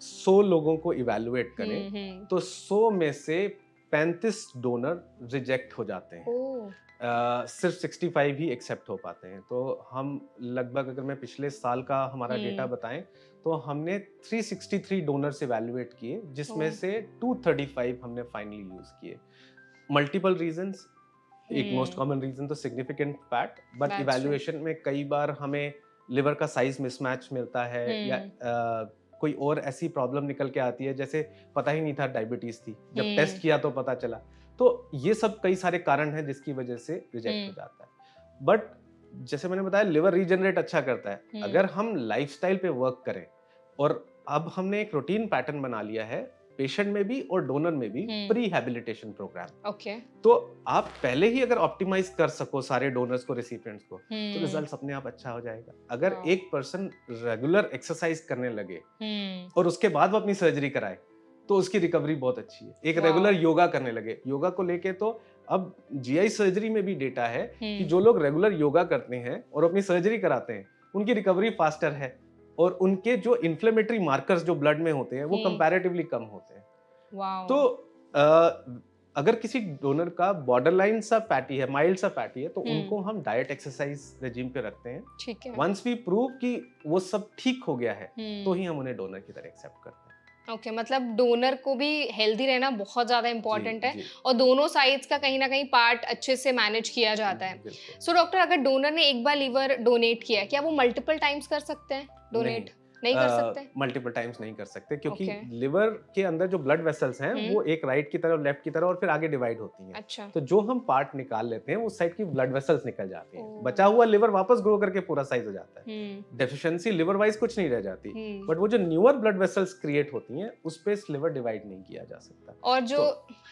100 लोगों को इवेलुएट करें तो 100 में से 35 डोनर रिजेक्ट हो जाते हैं। ओह सिर्फ 65 ही एक्सेप्ट हो पाते हैं। तो हम लगभग, अगर मैं पिछले साल का हमारा डेटा बताएं, तो हमने 363 डोनर्स इवेलुएट किए, जिसमें ओह। से 235 हमने फाइनली यूज किए। मल्टीपल रीजंस, एक मोस्ट कॉमन रीजन तो significant fat, but That's evaluation में कई बार हमें लिवर का साइज मिसमैच मिलता है, या कोई और ऐसी प्रॉब्लम निकल के आती है, जैसे पता ही नहीं था डायबिटीज थी, जब टेस्ट किया तो पता चला। तो ये सब कई सारे कारण हैं जिसकी वजह से रिजेक्ट हो जाता है। बट जैसे मैंने बताया, लिवर रीजनरेट अच्छा करता है अगर हम लाइफस्टाइल पे वर्क करें। और अब हमने एक रूटीन पैटर्न बना लिया है पेशेंट में भी और डोनर में भी, प्री हैबिलिटेशन प्रोग्राम। ओके तो आप पहले ही अगर ऑप्टिमाइज कर सको सारे डोनर्स को, रेसिपिएंट्स को, तो रिजल्ट अपने आप अच्छा हो जाएगा। अगर वाह। एक पर्सन रेगुलर एक्सरसाइज करने लगे और उसके बाद वो अपनी सर्जरी कराए, तो उसकी रिकवरी बहुत अच्छी है। एक वाह। रेगुलर योगा करने लगे, योगा को लेके तो अब जीआई सर्जरी में भी डेटा है कि जो हम्म लोग रेगुलर योगा करते हैं और अपनी सर्जरी कराते हैं, उनकी रिकवरी फास्टर है, और उनके जो इन्फ्लेमेटरी मार्कर्स जो ब्लड में होते हैं वो कंपैरेटिवली कम होते हैं। वाओ। तो अगर किसी डोनर का बॉर्डरलाइन सा फैटी है, माइल्ड सा फैटी है, तो उनको हम डाइट एक्सरसाइज रेजिम पे रखते हैं। ठीक है। वंस वी प्रूव कि वो सब ठीक हो गया है, तो ही हम उन्हें डोनर की तरह एक्सेप्ट करते हैं। ओके मतलब डोनर को भी हेल्दी रहना बहुत ज़्यादा इम्पोर्टेंट है जी, और दोनों साइड्स का कहीं ना कहीं पार्ट अच्छे से मैनेज किया जाता है। बिल्कुल। सो डॉक्टर, अगर डोनर ने एक बार लीवर डोनेट किया है, क्या वो मल्टीपल टाइम्स कर सकते हैं डोनेट? नहीं कर सकते? मल्टीपल टाइम्स नहीं कर सकते, क्योंकि Okay. लिवर के अंदर जो ब्लड वेसल्स हैं वो एक राइट की तरफ, लेफ्ट की तरफ और फिर आगे डिवाइड होती हैं। अच्छा। तो जो हम पार्ट निकाल लेते हैं उस साइड की ब्लड वेसल्स निकल जाती हैं, ओह। बचा हुआ लिवर वापस ग्रो करके पूरा साइज हो जाता है। हम्म डेफिशिएंसी लिवर वाइज कुछ नहीं रह जाती, हम्म। बट वो जो न्यूअर ब्लड वेसल्स क्रिएट होती हैं उस पे लिवर डिवाइड नहीं किया जा सकता। और जो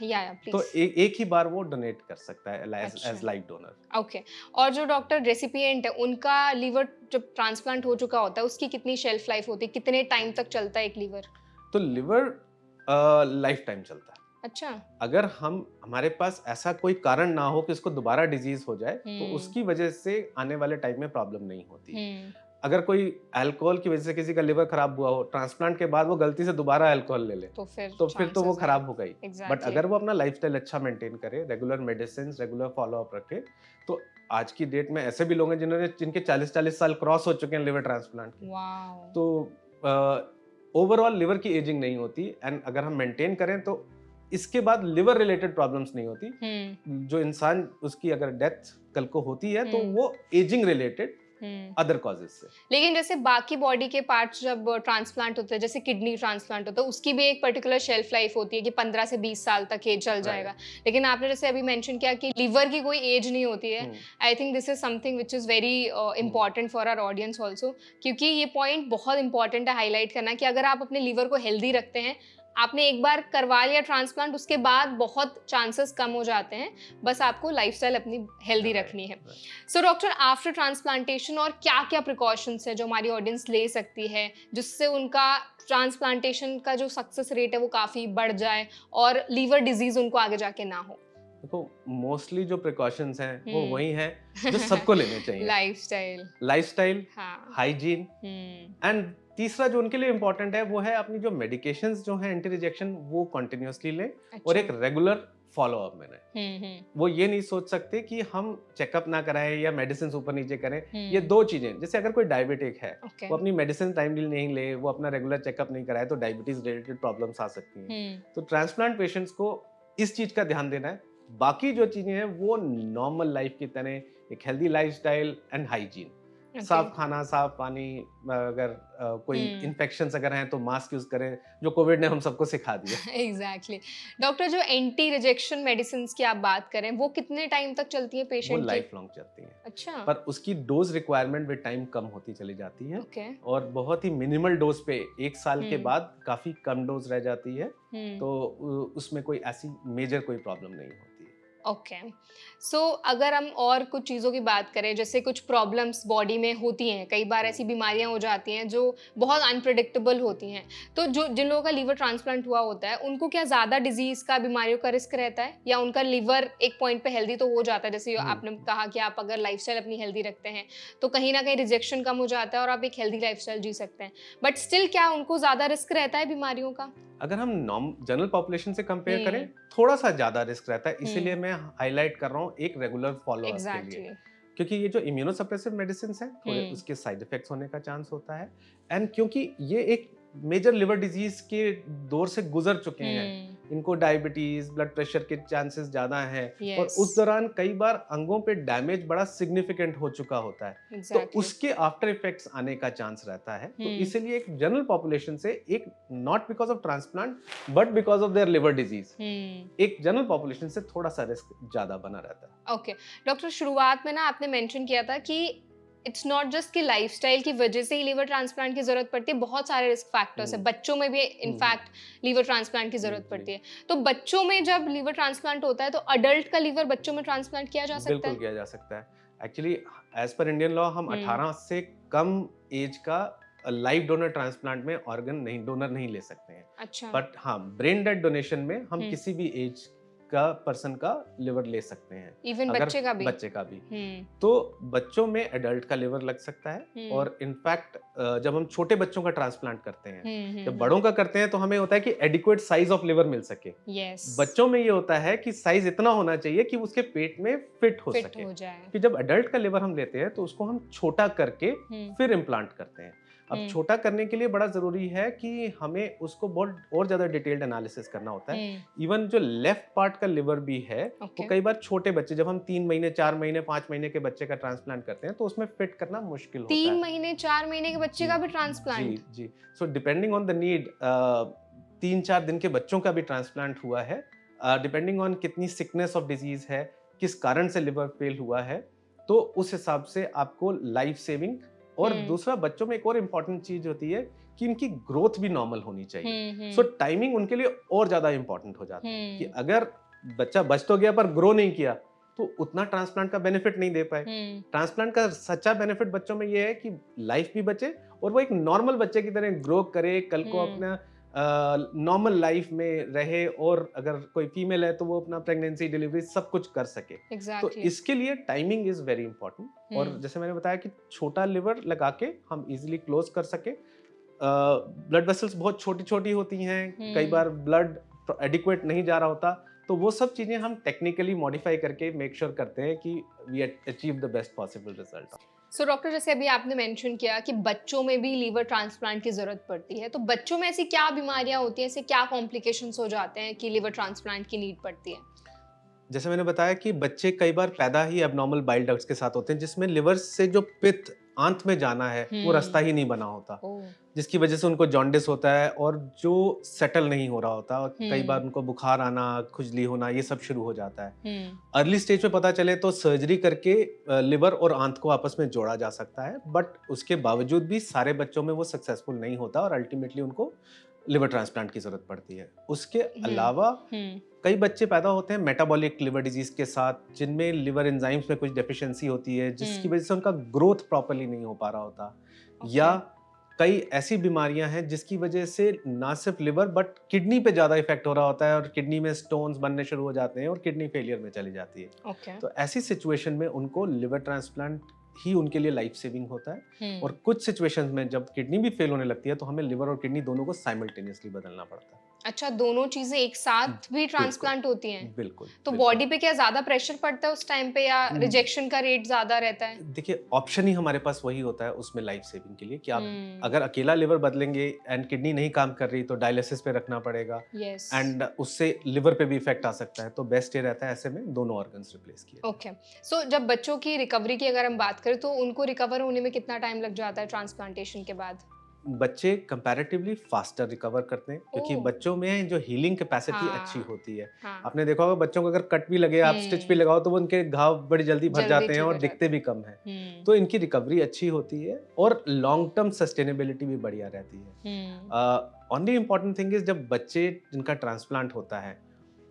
या तो प्लीज एक ही बार वो डोनेट कर सकता है अच्छा। As life donor. ओके। और जो डॉक्टर रेसिपिएंट है उनका लीवर जब ट्रांसप्लांट हो चुका होता है उसकी कितनी शेल्फ लाइफ होती है, कितने टाइम तक चलता है एक लीवर? तो लिवर लाइफ टाइम चलता है। अच्छा। अगर हमारे पास ऐसा कोई कारण ना हो कि उसको दोबारा डिजीज हो जाए, तो उसकी वजह से आने वाले टाइम में प्रॉब्लम नहीं होती। अगर कोई अल्कोहल की वजह से किसी का लिवर खराब हुआ हो, ट्रांसप्लांट के बाद वो गलती से दोबारा अल्कोहल ले ले, तो फिर तो वो खराब हो गई। Exactly. बट अगर वो अपना लाइफस्टाइल अच्छा मेंटेन करे, रेगुलर मेडिसिन, रेगुलर फॉलोअप रखे, तो आज की डेट में ऐसे भी लोग हैं जिनके 40-40 साल क्रॉस हो चुके हैं लिवर ट्रांसप्लांट के। वाओ। तो ओवरऑल लिवर की एजिंग नहीं होती, एंड अगर हम मेंटेन करें तो इसके बाद लिवर रिलेटेड प्रॉब्लम्स नहीं होती। जो इंसान, उसकी अगर डेथ कल को होती है तो वो एजिंग रिलेटेड अदर कॉजेस से। लेकिन जैसे बाकी बॉडी के पार्ट्स जब ट्रांसप्लांट होते हैं, जैसे किडनी ट्रांसप्लांट होता है, उसकी भी एक पर्टिकुलर शेल्फ लाइफ होती है कि 15 से 20 साल तक ये चल जाएगा। लेकिन आपने जैसे अभी मेंशन किया कि लिवर की कोई एज नहीं होती है। I think this is something which is very important for our audience also, क्योंकि ये पॉइंट बहुत इंपॉर्टेंट है हाईलाइट करना कि अगर आप अपने लिवर को हेल्दी रखते हैं, आपने एक बार करवा लिया ट्रांसप्लांट, उसके बाद बहुत चांसेस कम हो जाते हैं। बस आपको लाइफस्टाइल अपनी हेल्दी रखनी है। सो डॉक्टर, आफ्टर ट्रांसप्लांटेशन और क्या क्या प्रिकॉशंस है जो हमारी ऑडियंस ले सकती है जिससे उनका ट्रांसप्लांटेशन का जो सक्सेस रेट है वो काफ़ी बढ़ जाए और लीवर डिजीज उनको आगे जाके ना हो? देखो, मोस्टली जो प्रिकॉशंस हैं वो वही हैं जो सबको लेने चाहिए। लाइफस्टाइल, हाइजीन, एंड तीसरा जो उनके लिए इम्पोर्टेंट है वो है अपनी जो मेडिकेशंस जो हैं एंटी रिजेक्शन, वो कंटिन्यूअसली लें। अच्छा। और एक रेगुलर फॉलो अप में रहें। वो ये नहीं सोच सकते कि हम चेकअप ना कराएं या मेडिसिन ऊपर नीचे करें। ये दो चीजें, जैसे अगर कोई डायबिटिक है, वो अपनी मेडिसिन टाइमली नहीं ले, वो अपना रेगुलर चेकअप नहीं कराए, तो डायबिटीज रिलेटेड प्रॉब्लम्स आ सकती हैं। तो ट्रांसप्लांट पेशेंट्स को इस चीज का ध्यान देना है। बाकी जो चीजें हैं वो नॉर्मल लाइफ की तरह, एक हेल्दी लाइफस्टाइल एंड हाइजीन, साफ खाना, साफ पानी, अगर कोई इन्फेक्शंस अगर हैं तो मास्क यूज करें, जो कोविड ने हम सबको सिखा दिया। एग्जैक्टली। डॉक्टर, जो एंटी रिजेक्शन मेडिसिन की आप बात करें, वो कितने टाइम तक चलती है वो पेशेंट की? लाइफ लॉन्ग चलती हैं, अच्छा। पर उसकी डोज रिक्वायरमेंट विद टाइम कम होती चली जाती है। ओके। और बहुत ही मिनिमल डोज पे 1 साल के बाद काफी कम डोज रह जाती है, तो उसमें कोई ऐसी मेजर कोई प्रॉब्लम नहीं होती है। ओके। सो अगर हम और कुछ चीज़ों की बात करें, जैसे कुछ प्रॉब्लम्स बॉडी में होती हैं, कई बार ऐसी बीमारियां हो जाती हैं जो बहुत अनप्रिडिक्टेबल होती हैं, तो जो जिन लोगों का लीवर ट्रांसप्लांट हुआ होता है, उनको क्या ज़्यादा डिजीज़ का, बीमारियों का रिस्क रहता है, या उनका लीवर एक पॉइंट पे हेल्दी तो हो जाता है? जैसे आपने कहा कि आप अगर लाइफस्टाइल अपनी हेल्दी रखते हैं तो कहीं ना कहीं रिजेक्शन कम हो जाता है और आप एक हेल्दी लाइफस्टाइल जी सकते हैं, बट स्टिल क्या उनको ज़्यादा रिस्क रहता है बीमारियों का? अगर हम जनरल पॉपुलेशन से कंपेयर करें, थोड़ा सा ज्यादा रिस्क रहता है, इसीलिए मैं हाईलाइट कर रहा हूँ एक रेगुलर फॉलोअप के लिए, क्योंकि ये जो इम्यूनोसप्रेसिव मेडिसिन हैं, थोड़े उसके साइड इफेक्ट्स होने का चांस होता है, एंड क्योंकि ये एक मेजर लिवर डिजीज के दौर से गुजर चुके हैं, इनको डायबिटीज, ब्लड प्रेशर के चांसेस ज्यादा हैं, और उस दौरान कई बार अंगों पे डैमेज बड़ा सिग्निफिकेंट हो चुका होता है, तो उसके आफ्टर इफेक्ट्स आने का चांस रहता है। तो इसीलिए एक जनरल पॉपुलेशन से, एक not because of transplant but because of their liver disease, एक जनरल पॉपुलेशन से थोड़ा सा रिस्क ज्यादा बना रहता है। ओके डॉक्टर, शुरुआत में ना आपने मेंशन किया था कि इट्स नॉट जस्ट कि लाइफस्टाइल की वजह से ही लीवर ट्रांसप्लांट की जरूरत पड़ती है, बहुत सारे रिस्क फैक्टर्स है, बच्चों में भी इनफैक्ट लीवर ट्रांसप्लांट की जरूरत पड़ती है। तो बच्चों में जब लीवर ट्रांसप्लांट होता है तो अडल्ट का लीवर बच्चों में ट्रांसप्लांट किया जा सकता है? बिल्कुल किया जा सकता है। Actually as per Indian law हम 18 से कम एज का लाइव डोनर ट्रांसप्लांट में ऑर्गन डोनर नहीं ले सकते हैं। अच्छा। बट हाँ, ब्रेन डेड डोनेशन में हम किसी भी एज का पर्सन का लिवर ले सकते हैं, इवन बच्चे का भी? बच्चे का भी। तो बच्चों में एडल्ट का लिवर लग सकता है, और इनफैक्ट जब हम छोटे बच्चों का ट्रांसप्लांट करते हैं, जब बड़ों का करते हैं तो हमें होता है कि एडिक्वेट साइज ऑफ लिवर मिल सके। बच्चों में ये होता है कि साइज इतना होना चाहिए कि उसके पेट में फिट हो सके। कि जब एडल्ट का लिवर हम लेते हैं तो उसको हम छोटा करके फिर इम्प्लांट करते हैं। अब छोटा करने के लिए बड़ा जरूरी है कि हमें उसको बहुत और ज्यादा डिटेल्ड एनालिसिस करना होता है। इवन जो लेफ्ट पार्ट का लिवर भी है, वो कई बार छोटे बच्चे, जब हम 3 महीने 4 महीने 5 महीने के बच्चे का ट्रांसप्लांट करते हैं तो उसमें फिट करना मुश्किल होता है। 3 महीने 4 महीने के बच्चे का भी ट्रांसप्लांट? जी। So depending on the need, 3-4 दिन के बच्चों का भी ट्रांसप्लांट हुआ है, डिपेंडिंग ऑन कितनी सिकनेस ऑफ डिजीज है, किस कारण से लिवर फेल हुआ है, तो उस हिसाब से आपको लाइफ सेविंग। और दूसरा, बच्चों में एक और इम्पोर्टेंट चीज होती है कि इनकी ग्रोथ भी नॉर्मल होनी चाहिए। सो टाइमिंग उनके लिए और ज्यादा इम्पोर्टेंट हो जाता है कि अगर बच्चा बच तो गया पर ग्रो नहीं किया तो उतना ट्रांसप्लांट का बेनिफिट नहीं दे पाए। ट्रांसप्लांट का सच्चा बेनिफिट बच्चों में ये है कि लाइफ भी बचे और वो एक नॉर्मल बच्चे की तरह ग्रो करे, कल को अपना नॉर्मल लाइफ में रहे, और अगर कोई फीमेल है तो वो अपना प्रेगनेंसी, डिलीवरी सब कुछ कर सके। तो इसके लिए टाइमिंग इज वेरी इंपॉर्टेंट। और जैसे मैंने बताया कि छोटा लिवर लगा के हम इजीली क्लोज कर सके। ब्लड वेसल्स बहुत छोटी छोटी होती हैं, कई बार ब्लड एडिक्वेट नहीं जा रहा होता, तो वो सब चीजें हम टेक्निकली मॉडिफाई करके मेक श्योर करते हैं कि we achieve the best possible result. So doctor, जैसे अभी आपने मेंशन किया कि बच्चों में भी लीवर ट्रांसप्लांट की जरूरत पड़ती है, तो बच्चों में ऐसी क्या बीमारियां होती हैं, ऐसे क्या कॉम्प्लिकेशंस हो जाते हैं कि लीवर ट्रांसप्लांट की नीड पड़ती है? जैसे मैंने बताया कि बच्चे कई बार पैदा ही एबनॉर्मल बाइल डक्ट्स के साथ होते हैं, जिसमें लिवर से जो पित्त आंत में जाना है वो रास्ता ही नहीं बना होता, जिसकी वजह से उनको जॉन्डिस होता है और जो सेटल नहीं हो रहा होता, और कई बार उनको बुखार आना, खुजली होना, ये सब शुरू हो जाता है। अर्ली स्टेज पे पता चले तो सर्जरी करके लिवर और आंत को आपस में जोड़ा जा सकता है, बट उसके बावजूद भी सारे बच्चों में वो सक्सेसफुल नहीं होता और अल्टीमेटली उनको लिवर ट्रांसप्लांट की जरूरत पड़ती है। उसके अलावा कई बच्चे पैदा होते हैं मेटाबॉलिक लिवर डिजीज के साथ, जिनमें लिवर एंजाइम्स में कुछ डेफिशिएंसी होती है, जिसकी वजह से उनका ग्रोथ प्रॉपर्ली नहीं हो पा रहा होता। या कई ऐसी बीमारियां हैं जिसकी वजह से ना सिर्फ लिवर बट किडनी पे ज्यादा इफेक्ट हो रहा होता है, और किडनी में स्टोन्स बनने शुरू हो जाते हैं और किडनी फेलियर में चली जाती है। तो ऐसी सिचुएशन में उनको लिवर ट्रांसप्लांट ही उनके लिए लाइफ सेविंग होता है। और कुछ सिचुएशंस में जब किडनी भी फेल होने लगती है तो हमें लिवर और किडनी दोनों को साइमल्टेनियसली बदलना पड़ता है। अच्छा, दोनों चीजें एक साथ भी बिल्कुल, ट्रांसप्लांट होती हैं? बिल्कुल, तो बिल्कुल। बॉडी पे क्या ज़्यादा प्रेशर पड़ता है उस टाइम पे या हुँ। रिजेक्शन का रेट ज़्यादा रहता है? देखिए, ऑप्शन ही हमारे पास वही होता है उसमें लाइफ सेविंग के लिए कि आप हुँ, अगर अकेला लिवर बदलेंगे एंड किडनी नहीं काम कर रही तो डायलिसिस पे रखना पड़ेगा यस, एंड उससे लिवर पे भी इफ़ेक्ट आ सकता है। तो बेस्ट ये रहता है ऐसे में दोनों ऑर्गन्स रिप्लेस किए जाएँ। ओके। सो जब बच्चों की रिकवरी की अगर हम बात करें तो उनको रिकवर होने में कितना टाइम लग जाता है ट्रांसप्लांटेशन के बाद? बच्चे कंपैरेटिवली फास्टर रिकवर करते हैं क्योंकि ओह! बच्चों में जो हीलिंग कैपेसिटी अच्छी हाँ, होती है। हाँ। आपने देखा होगा बच्चों को अगर कट भी लगे, आप स्टिच भी हुँ, लगाओ तो वो उनके घाव बड़ी जल्दी भर जल्दी जाते हैं ठीक हो और जाते दिखते भी हैं। कम हैं। हुँ, तो इनकी रिकवरी अच्छी होती है और लॉन्ग टर्म सस्टेनेबिलिटी भी बढ़िया रहती है। हुँ, ओनली इम्पोर्टेंट थिंग इज़ जब बच्चे जिनका ट्रांसप्लांट होता है,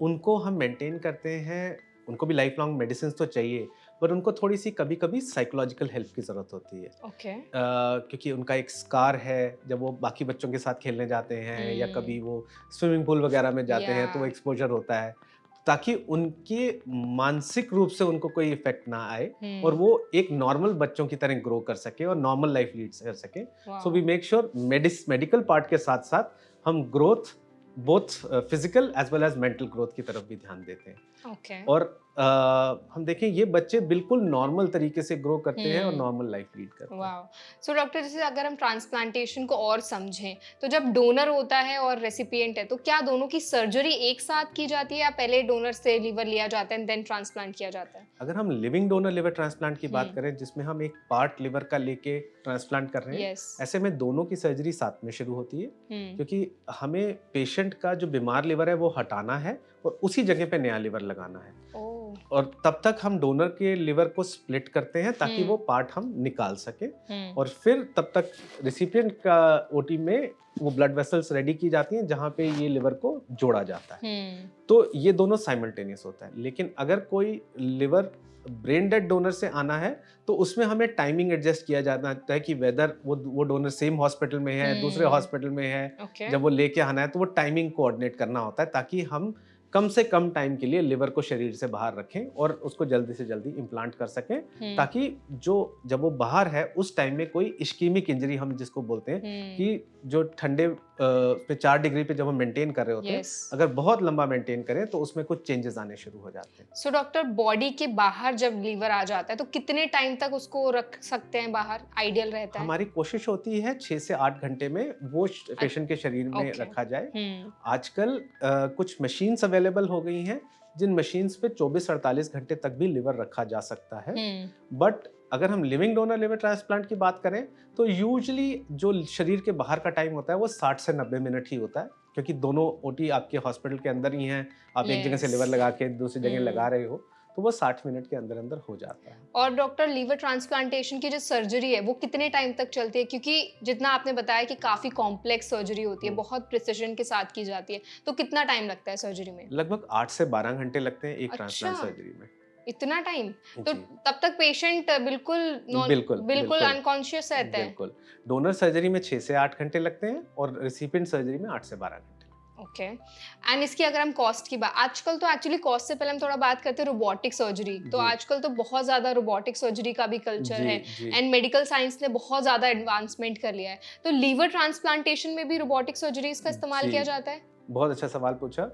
उनको हम मेंटेन करते हैं, उनको भी लाइफ लॉन्ग मेडिसिन्स तो चाहिए, पर उनको थोड़ी-सी कभी-कभी साइकोलॉजिकल हेल्प की ज़रूरत होती है। ओके। क्योंकि उनका एक स्कार है, जब वो बाकी बच्चों के साथ खेलने जाते हैं या हुँ, कभी वो स्विमिंग पूल वगैरह में जाते या हैं, तो वो एक्सपोज़र होता है, ताकि उनके मानसिक रूप से उनको कोई इफ़ेक्ट ना आए और हुँ, वो एक नॉर्मल बच्चों की तरह ग्रो कर सकें और नॉर्मल लाइफ़ लीड कर सकें। So we wow! Make sure medical part के साथ-साथ हम growth both physical as well as mental growth की तरफ भी ध्यान देते हैं। ओके। और हम देखें ये बच्चे बिल्कुल नॉर्मल तरीके से ग्रो करते हैं और हुँ। नॉर्मल लाइफ़ लीड करते हैं। वाओ! सो डॉक्टर जैसे अगर हम ट्रांसप्लांटेशन को और समझें, तो जब डोनर होता है और रेसिपिएंट है, तो क्या दोनों की सर्जरी एक साथ की जाती है या पहले डोनर से लिवर लिया जाता है एंड देन ट्रांसप्लांट किया जाता है? अगर हम लिविंग डोनर लिवर ट्रांसप्लांट की बात हुँ, करें जिसमें हम एक पार्ट लिवर का लेके ट्रांसप्लांट कर रहे हैं, यस। ऐसे में दोनों की सर्जरी साथ में शुरू होती है हुँ, क्योंकि हमें पेशेंट का जो बीमार लिवर है वो हटाना है और उसी जगह पे नया लिवर लगाना है। ओह! और तब तक हम डोनर के लिवर को स्प्लिट करते हैं ताकि वो हुँ, पार्ट हम निकाल सकें हुँ, और फिर तब तक रिसिपिएंट का ओटी में वो ब्लड वेसल्स रेडी की जाती हैं जहाँ पे ये लिवर को जोड़ा जाता है। हुँ, तो ये दोनों साइमल्टेनियस होता है, लेकिन अगर कोई लिवर ब्रेन डेड डोनर से आना है तो उसमें हमें टाइमिंग एडजस्ट किया जाता है कि वेदर वो डोनर सेम हॉस्पिटल में है, दूसरे हुँ, हॉस्पिटल में है, ओके। जब वो लेके आना है तो वो टाइमिंग कोऑर्डिनेट करना होता है ताकि हम कम से कम टाइम के लिए लिवर को शरीर से बाहर रखें और उसको जल्दी से जल्दी इम्प्लांट कर सकें हुँ, ताकि जो जब वो बाहर है उस टाइम में कोई इश्कीमिक इंजरी हम जिसको बोलते हैं हुँ, कि जो ठंडे पे 4 डिग्री पे जब हम मेंटेन कर रहे होते हैं, यस। अगर बहुत लंबा मेंटेन करें तो उसमें कुछ चेंजेस आने शुरू हो जाते हैं। सो डॉक्टर बॉडी के बाहर जब लीवर आ जाता है, तो कितने टाइम तक उसको रख सकते हैं बाहर, आइडियल रहता है? हमारी कोशिश होती है 6 से 8 घंटे में वो पेशेंट के शरीर में ओके। रखा जाए। हुँ, आजकल कुछ मशीन्स अवेलेबल हो गई हैं जिन मशीन्स पे 24-48 घंटे तक भी लिवर रखा जा सकता है। हुँ, बट अगर हम लिविंग डोनर लिवर ट्रांसप्लांट की बात करें तो यूजुअली जो शरीर के बाहर का टाइम होता है वो 60 से 90 मिनट ही होता है क्योंकि दोनों ओटी आपके हॉस्पिटल के अंदर ही हैं। आप एक जगह से यस। लिवर लगा के दूसरी जगह लगा हुँ। रहे हो तो वो 60 मिनट के अंदर अंदर हो जाता है। और डॉक्टर लीवर ट्रांसप्लांटेशन की जो सर्जरी है वो कितने टाइम तक चलती है? क्योंकि जितना आपने बताया कि काफ़ी कॉम्प्लेक्स सर्जरी होती है, हम्म। बहुत प्रिसिजन के साथ की जाती है, तो कितना टाइम लगता है सर्जरी में? लगभग 8 से 12 घंटे लगते हैं एक अच्छा, ट्रांसप्लांट सर्जरी में। इतना टाइम? तो जी, तब तक पेशेंट बिल्कुल बिल्कुल, बिल्कुल बिल्कुल, अनकॉन्शियस रहता है? बिल्कुल। डोनर सर्जरी में 6 से 8 घंटे लगते हैं और रिसिपिएंट सर्जरी में 8 से 12 घंटे। ओके। एंड इसकी अगर हम कॉस्ट की बात आजकल तो एक्चुअली कॉस्ट से पहले हम थोड़ा बात करते हैं रोबोटिक सर्जरी। तो जी, आजकल तो बहुत ज़्यादा रोबोटिक सर्जरी का भी कल्चर जी, है जी। एंड मेडिकल साइंस ने बहुत ज़्यादा एडवांसमेंट कर लिया है। तो लीवर ट्रांसप्लांटेशन में भी रोबोटिक सर्जरीज का इस्तेमाल जी, किया जाता है? बहुत अच्छा सवाल पूछा।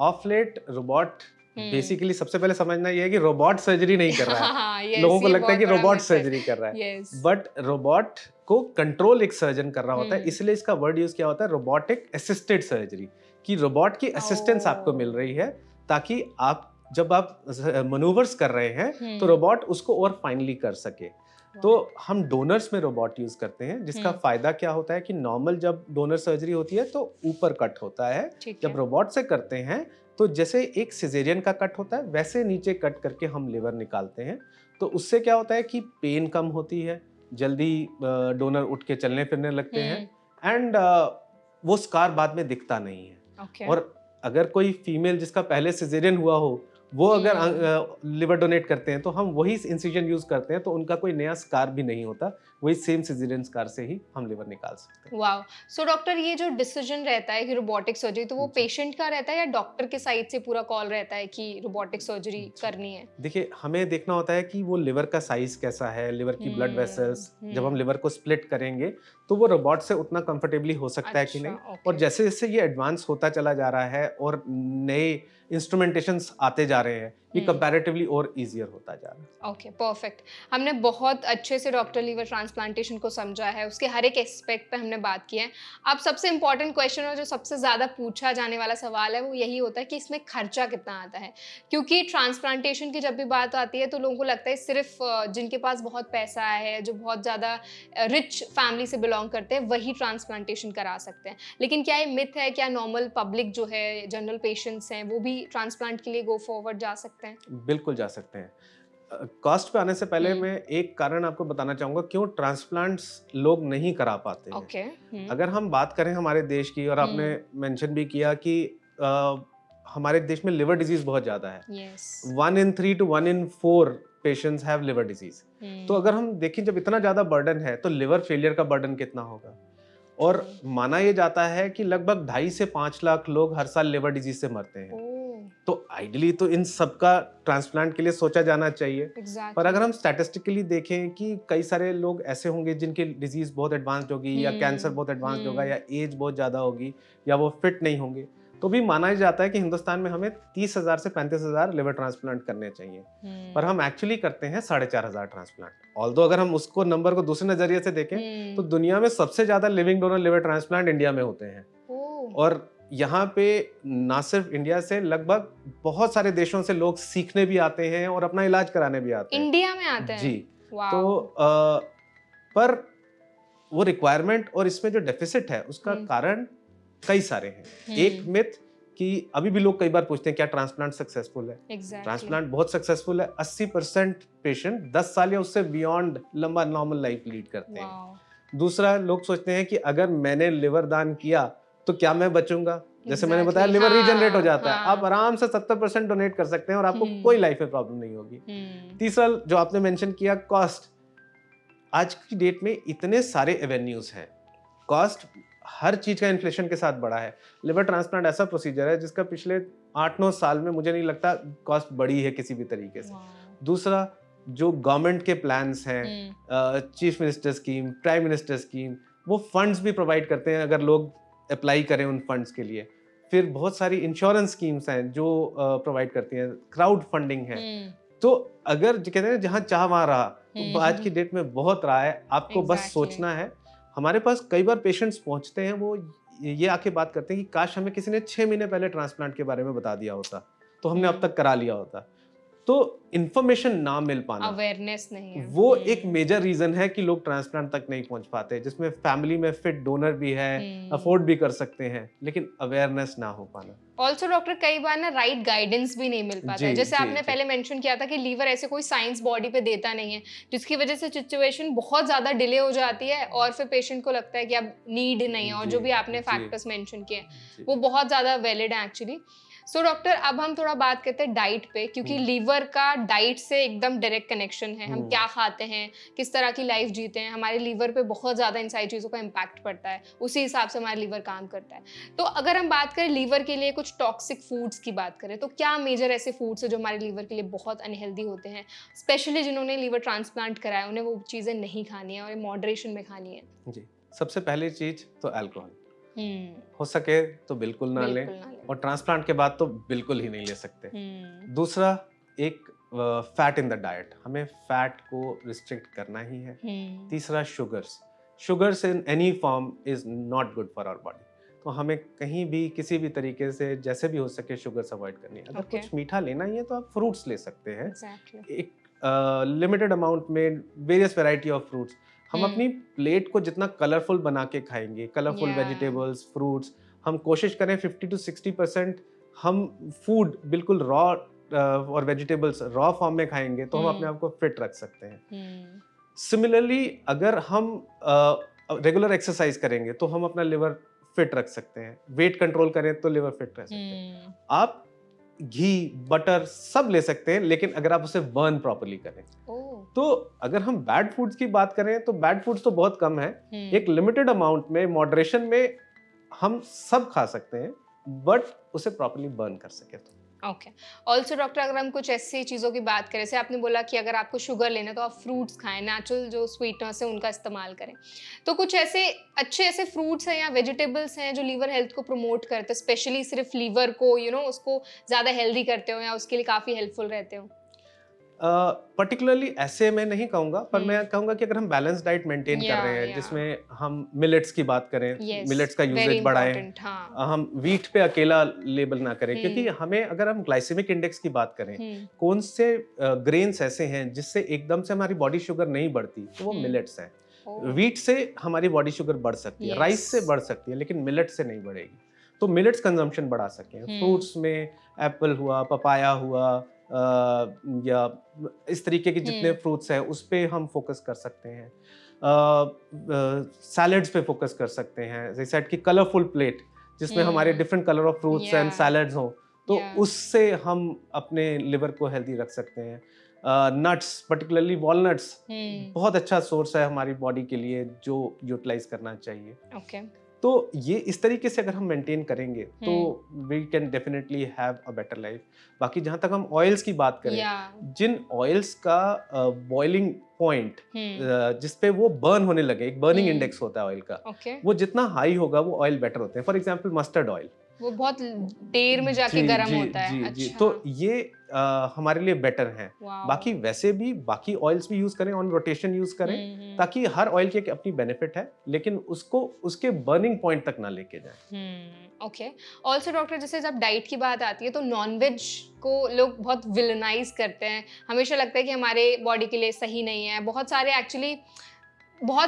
ऑफ लेट रोबोट हुँ। बेसिकली सबसे पहले समझना ये है कि रोबोट सर्जरी नहीं कर रहा है। हाँ, यस लोगों को ये लगता है बहुत कि बड़ा रोबोट मिथ है। सर्जरी कर रहा है, यस। बट रोबोट को कंट्रोल एक सर्जन कर रहा होता है, हुँ। इसलिए इसका वर्ड यूज किया होता है रोबोटिक असिस्टेड सर्जरी कि रोबोट की असिस्टेंस आपको मिल ओह! रही है ताकि आप जब आप मनूवर्स कर रहे हैं तो हुँ। रोबोट उसको और फाइनली कर सके। तो वाह! हम डोनर्स में रोबोट यूज करते हैं जिसका हुँ। फायदा क्या होता है कि नॉर्मल जब डोनर सर्जरी होती है तो ऊपर कट होता है, ठीक जब है। रोबोट से करते हैं तो जैसे एक सिजेरियन का कट होता है वैसे नीचे कट करके हम लिवर निकालते हैं। तो उससे क्या होता है कि पेन कम होती है, जल्दी डोनर उठ के चलने फिरने लगते हैं हुँ। एंड वो स्कार बाद में दिखता नहीं है। ओके। और अगर कोई फीमेल जिसका पहले सिजेरियन हुआ हो वो अगर हुँ। लिवर डोनेट करते हैं तो हम वही इंसिजन यूज करते हैं तो उनका कोई नया स्कार भी नहीं होता वही सेम सिजेरियन स्कार से ही हम लिवर निकाल सकते हैं। वाओ। सो डॉक्टर, ये जो डिसीजन रहता है कि रोबोटिक सर्जरी, तो वो जी। पेशेंट का रहता है या डॉक्टर के साइड से पूरा कॉल रहता है कि रोबोटिक सर्जरी जी। करनी है? देखिए, हमें देखना होता है कि वो लिवर का साइज कैसा है, लिवर की ब्लड वेसल्स, जब हम लिवर को स्प्लिट करेंगे तो वो रोबोट से उतना कंफर्टेबली हो सकता है कि अच्छा, नहीं। ओके। और जैसे जैसे ये एडवांस होता चला जा रहा है और नए इंस्ट्रूमेंटेशंस आते जा रहे हैं, ये कंपैरेटिवली और ईजियर होता जा रहा है। Okay, perfect. हमने बहुत अच्छे से डॉक्टर लीवर ट्रांसप्लांटेशन को समझा है, उसके हर एक एस्पेक्ट पे हमने बात की है। अब सबसे इम्पोर्टेंट क्वेश्चन और जो सबसे ज़्यादा पूछा जाने वाला सवाल है वो यही होता है कि इसमें खर्चा कितना आता है? क्योंकि ट्रांसप्लांटेशन की जब भी बात आती है तो लोगों को लगता है सिर्फ जिनके पास बहुत पैसा है, जो बहुत ज़्यादा रिच फैमिली से बिलोंग करते हैं, वही ट्रांसप्लांटेशन करा सकते हैं। लेकिन क्या ये मिथ है? क्या नॉर्मल पब्लिक जो है, जनरल पेशेंट्स हैं, वो भी ट्रांसप्लांट के लिए गो फॉरवर्ड जा सकते हैं? बिल्कुल जा सकते हैं। कॉस्ट पे आने से पहले मैं एक कारण आपको बताना चाहूँगा क्यों ट्रांसप्लांट्स लोग नहीं करा पाते हैं। ओके। अगर हम बात करें हमारे देश की, और आपने मेंशन भी किया कि हमारे देश में लिवर डिजीज बहुत ज़्यादा है। Yes. 1 in 3 to 1 in 4 patients have liver disease. तो अगर हम देखें, जब इतना ज़्यादा बर्डन है तो लिवर फेलियर का बर्डन कितना होगा। और माना ये जाता है कि लगभग 2.5 से 5 लाख लोग हर साल लिवर डिजीज से मरते हैं। तो आइडियली तो इन सब का ट्रांसप्लांट के लिए सोचा जाना चाहिए। पर अगर हम स्टैटिस्टिकली देखें कि कई सारे लोग ऐसे होंगे जिनकी डिजीज बहुत एडवांस्ड होगी, या कैंसर बहुत एडवांस्ड होगा, या एज बहुत ज़्यादा होगी, या वो फिट नहीं होंगे, तो भी माना जाता है कि हिंदुस्तान में हमें 30,000 से 35,000 लिवर ट्रांसप्लांट करने चाहिए। पर हम एक्चुअली करते हैं 4,500 ट्रांसप्लांट। ऑल्दो अगर हम उसको नंबर को दूसरे नजरिए से देखें तो दुनिया में सबसे ज्यादा living donor liver transplant India में होते हैं। और यहाँ पे ना सिर्फ इंडिया से, लगभग बहुत सारे देशों से लोग सीखने भी आते हैं और अपना इलाज कराने भी आते हैं। इंडिया में आते हैं? जी। तो पर वो रिक्वायरमेंट और इसमें जो डेफिसिट है उसका कारण कई सारे हैं। एक मिथ कि अभी भी लोग कई बार पूछते हैं क्या ट्रांसप्लांट सक्सेसफुल है। ट्रांसप्लांट बहुत सक्सेसफुल है। 80% पेशेंट 10 साल या उससे बियॉन्ड लंबा नॉर्मल लाइफ लीड करते हैं। दूसरा, लोग सोचते हैं कि अगर मैंने लिवर दान किया तो क्या मैं बचूंगा। जैसे मैंने बताया, लिवर रीजनरेट हो जाता है, आप आराम से 70% डोनेट कर सकते हैं और आपको कोई लाइफ में प्रॉब्लम नहीं होगी। तीसरा, जो आपने मेंशन किया, कॉस्ट। आज की डेट में इतने सारे एवेन्यूज हैं, कॉस्ट हर चीज का इन्फ्लेशन के साथ बढ़ा है। लिवर ट्रांसप्लांट ऐसा प्रोसीजर है जिसका पिछले 8-9 साल में मुझे नहीं लगता कॉस्ट बढ़ी है किसी भी तरीके से। दूसरा, जो गवर्नमेंट के प्लान्स हैं, chief minister scheme, prime minister scheme, वो फंड्स भी प्रोवाइड करते हैं अगर लोग अप्लाई करें उन फंड्स के लिए। फिर बहुत सारी इंश्योरेंस स्कीम्स हैं जो प्रोवाइड करती हैं, क्राउड फंडिंग है। तो अगर जो कहते हैं जहाँ चाह वहाँ रहा, तो आज की डेट में बहुत रहा है। आपको बस सोचना है। हमारे पास कई बार पेशेंट्स पहुंचते हैं, वो ये आके बात करते हैं कि काश हमें किसी ने 6 महीने पहले ट्रांसप्लांट के बारे में बता दिया होता तो हमने अब तक करा लिया होता। तो इन्फॉर्मेशन ना मिल पाना, अवेयरनेस नहीं है, वो एक मेजर रीजन है कि लोग ट्रांसप्लांट तक नहीं पहुंच पाते, जिसमें फैमिली में फिट डोनर भी है, अफोर्ड भी कर सकते हैं, लेकिन अवेयरनेस ना हो पाना। ऑल्सो डॉक्टर, कई बार ना राइट गाइडेंस भी नहीं मिल पाता है। जैसे आपने पहले मेंशन किया था कि लीवर ऐसे कोई साइंस बॉडी पे देता नहीं है, जिसकी वजह से सिचुएशन बहुत ज्यादा डिले हो जाती है और फिर पेशेंट को लगता है कि अब नीड नहीं है। और जो भी आपने फैक्टर्स मेंशन किए वो बहुत ज्यादा वैलिड है एक्चुअली। सो डॉक्टर, अब हम थोड़ा बात करते हैं डाइट पे, क्योंकि लीवर का डाइट से एकदम डायरेक्ट कनेक्शन है। हम क्या खाते हैं, किस तरह की लाइफ जीते हैं, हमारे लीवर पे बहुत ज़्यादा इन सारी चीज़ों का इम्पैक्ट पड़ता है। उसी हिसाब से हमारा लीवर काम करता है। तो अगर हम बात करें लीवर के लिए कुछ टॉक्सिक फूड्स की बात करें, तो क्या मेजर ऐसे फूड्स हैं जो हमारे लीवर के लिए बहुत अनहेल्दी होते हैं? स्पेशली जिन्होंने लीवर ट्रांसप्लांट कराया, उन्हें वो चीज़ें नहीं खानी है और मॉडरेशन में खानी है। जी, सबसे पहली चीज़ तो अल्कोहल, हो सके तो बिल्कुल ना लें, और ट्रांसप्लांट के बाद तो बिल्कुल ही नहीं ले सकते। दूसरा, एक फैट इन द डाइट, हमें फैट को रिस्ट्रिक्ट करना ही है। तीसरा, sugars in any form is not good for our body. तो हमें कहीं भी किसी भी तरीके से जैसे भी हो सके शुगर्स अवॉइड करनी है। अगर कुछ मीठा लेना ही है तो आप फ्रूट्स ले सकते हैं, एक लिमिटेड अमाउंट में, वेरियस वैरायटी ऑफ फ्रूट्स। हम अपनी प्लेट को जितना कलरफुल बना के खाएंगे, कलरफुल वेजिटेबल्स, फ्रूट्स, हम कोशिश करें 50 to 60% हम फूड बिल्कुल रॉ और वेजिटेबल्स रॉ फॉर्म में खाएंगे तो हम अपने आप को फिट रख सकते हैं। सिमिलरली, अगर हम रेगुलर एक्सरसाइज करेंगे तो हम अपना लिवर फिट रख सकते हैं। वेट कंट्रोल करें तो लिवर फिट रह सकते हैं। आप घी, बटर सब ले सकते हैं, लेकिन अगर आप उसे बर्न प्रॉपर्ली करें। तो अगर हम बैड फूड्स की बात करें तो बैड फूड्स तो बहुत कम है। एक लिमिटेड अमाउंट में, मॉडरेशन में हम सब खा सकते हैं, बट उसे प्रॉपर्ली बर्न कर सके तो। ओके। ऑल्सो डॉक्टर, अगर हम कुछ ऐसी चीज़ों की बात करें, जैसे आपने बोला कि अगर आपको शुगर लेना है तो आप फ्रूट्स खाएं, नेचुरल जो स्वीटनर्स है उनका इस्तेमाल करें, तो कुछ ऐसे अच्छे ऐसे फ्रूट्स हैं या वेजिटेबल्स हैं जो लीवर हेल्थ को प्रमोट करते हैं, स्पेशली सिर्फ लीवर को उसको ज़्यादा हेल्दी करते हो या उसके लिए काफ़ी हेल्पफुल रहते हो? पर्टिकुलरली ऐसे मैं नहीं कहूँगा, पर मैं कहूँगा कि अगर हम बैलेंस डाइट मेंटेन कर रहे हैं, जिसमें हम मिलेट्स की बात करें, मिलेट्स का यूजेज बढ़ाएं, हम व्हीट पे अकेला लेबल ना करें, क्योंकि हमें, अगर हम ग्लाइसेमिक इंडेक्स की बात करें, कौन से ग्रेन्स ऐसे हैं जिससे एकदम से हमारी बॉडी शुगर नहीं बढ़ती, तो वो मिलेट्स हैं। व्हीट से हमारी बॉडी शुगर बढ़ सकती है, राइस से बढ़ सकती है, लेकिन मिलेट से नहीं बढ़ेगी। तो मिलेट्स कंजम्पशन बढ़ा सकें। फ्रूट्स में एप्पल हुआ, पपाया हुआ, या इस तरीके के जितने फ्रूट्स हैं उस पे हम फोकस कर सकते हैं। सैलड्स पे फोकस कर सकते हैं, जैसे सेट की कलरफुल प्लेट जिसमें हमारे different colour of fruits and salads हो, तो उससे हम अपने लिवर को हेल्दी रख सकते हैं। नट्स, पर्टिकुलरली वॉलनट्स बहुत अच्छा सोर्स है हमारी बॉडी के लिए, जो यूटिलाइज करना चाहिए। तो ये इस तरीके से अगर हम मेंटेन करेंगे तो we can definitely have a better life. बाकी जहाँ तक हम ऑयल्स की बात करें, जिन ऑयल्स का बॉइलिंग पॉइंट जिसपे वो बर्न होने लगे, एक बर्निंग इंडेक्स होता है ऑयल का, वो जितना हाई होगा वो ऑयल बेटर होते हैं। फॉर एग्जांपल मस्टर्ड ऑयल, वो बहुत देर में जाके गर्म होता है। अच्छा। तो ये हमारे लिए बेटर हैं। बाकी वैसे भी बाकी ऑयल्स भी यूज करें, ऑन रोटेशन यूज करें, ताकि हर ऑयल की एक अपनी बेनिफिट है, लेकिन उसको उसके बर्निंग पॉइंट तक ना लेके जाए। ओके। ऑल्सो डॉक्टर, जैसे जब डाइट की बात आती है तो नॉनवेज को लोग बहुत विलनाइज करते हैं, हमेशा लगता है कि हमारे बॉडी के लिए सही नहीं है। बहुत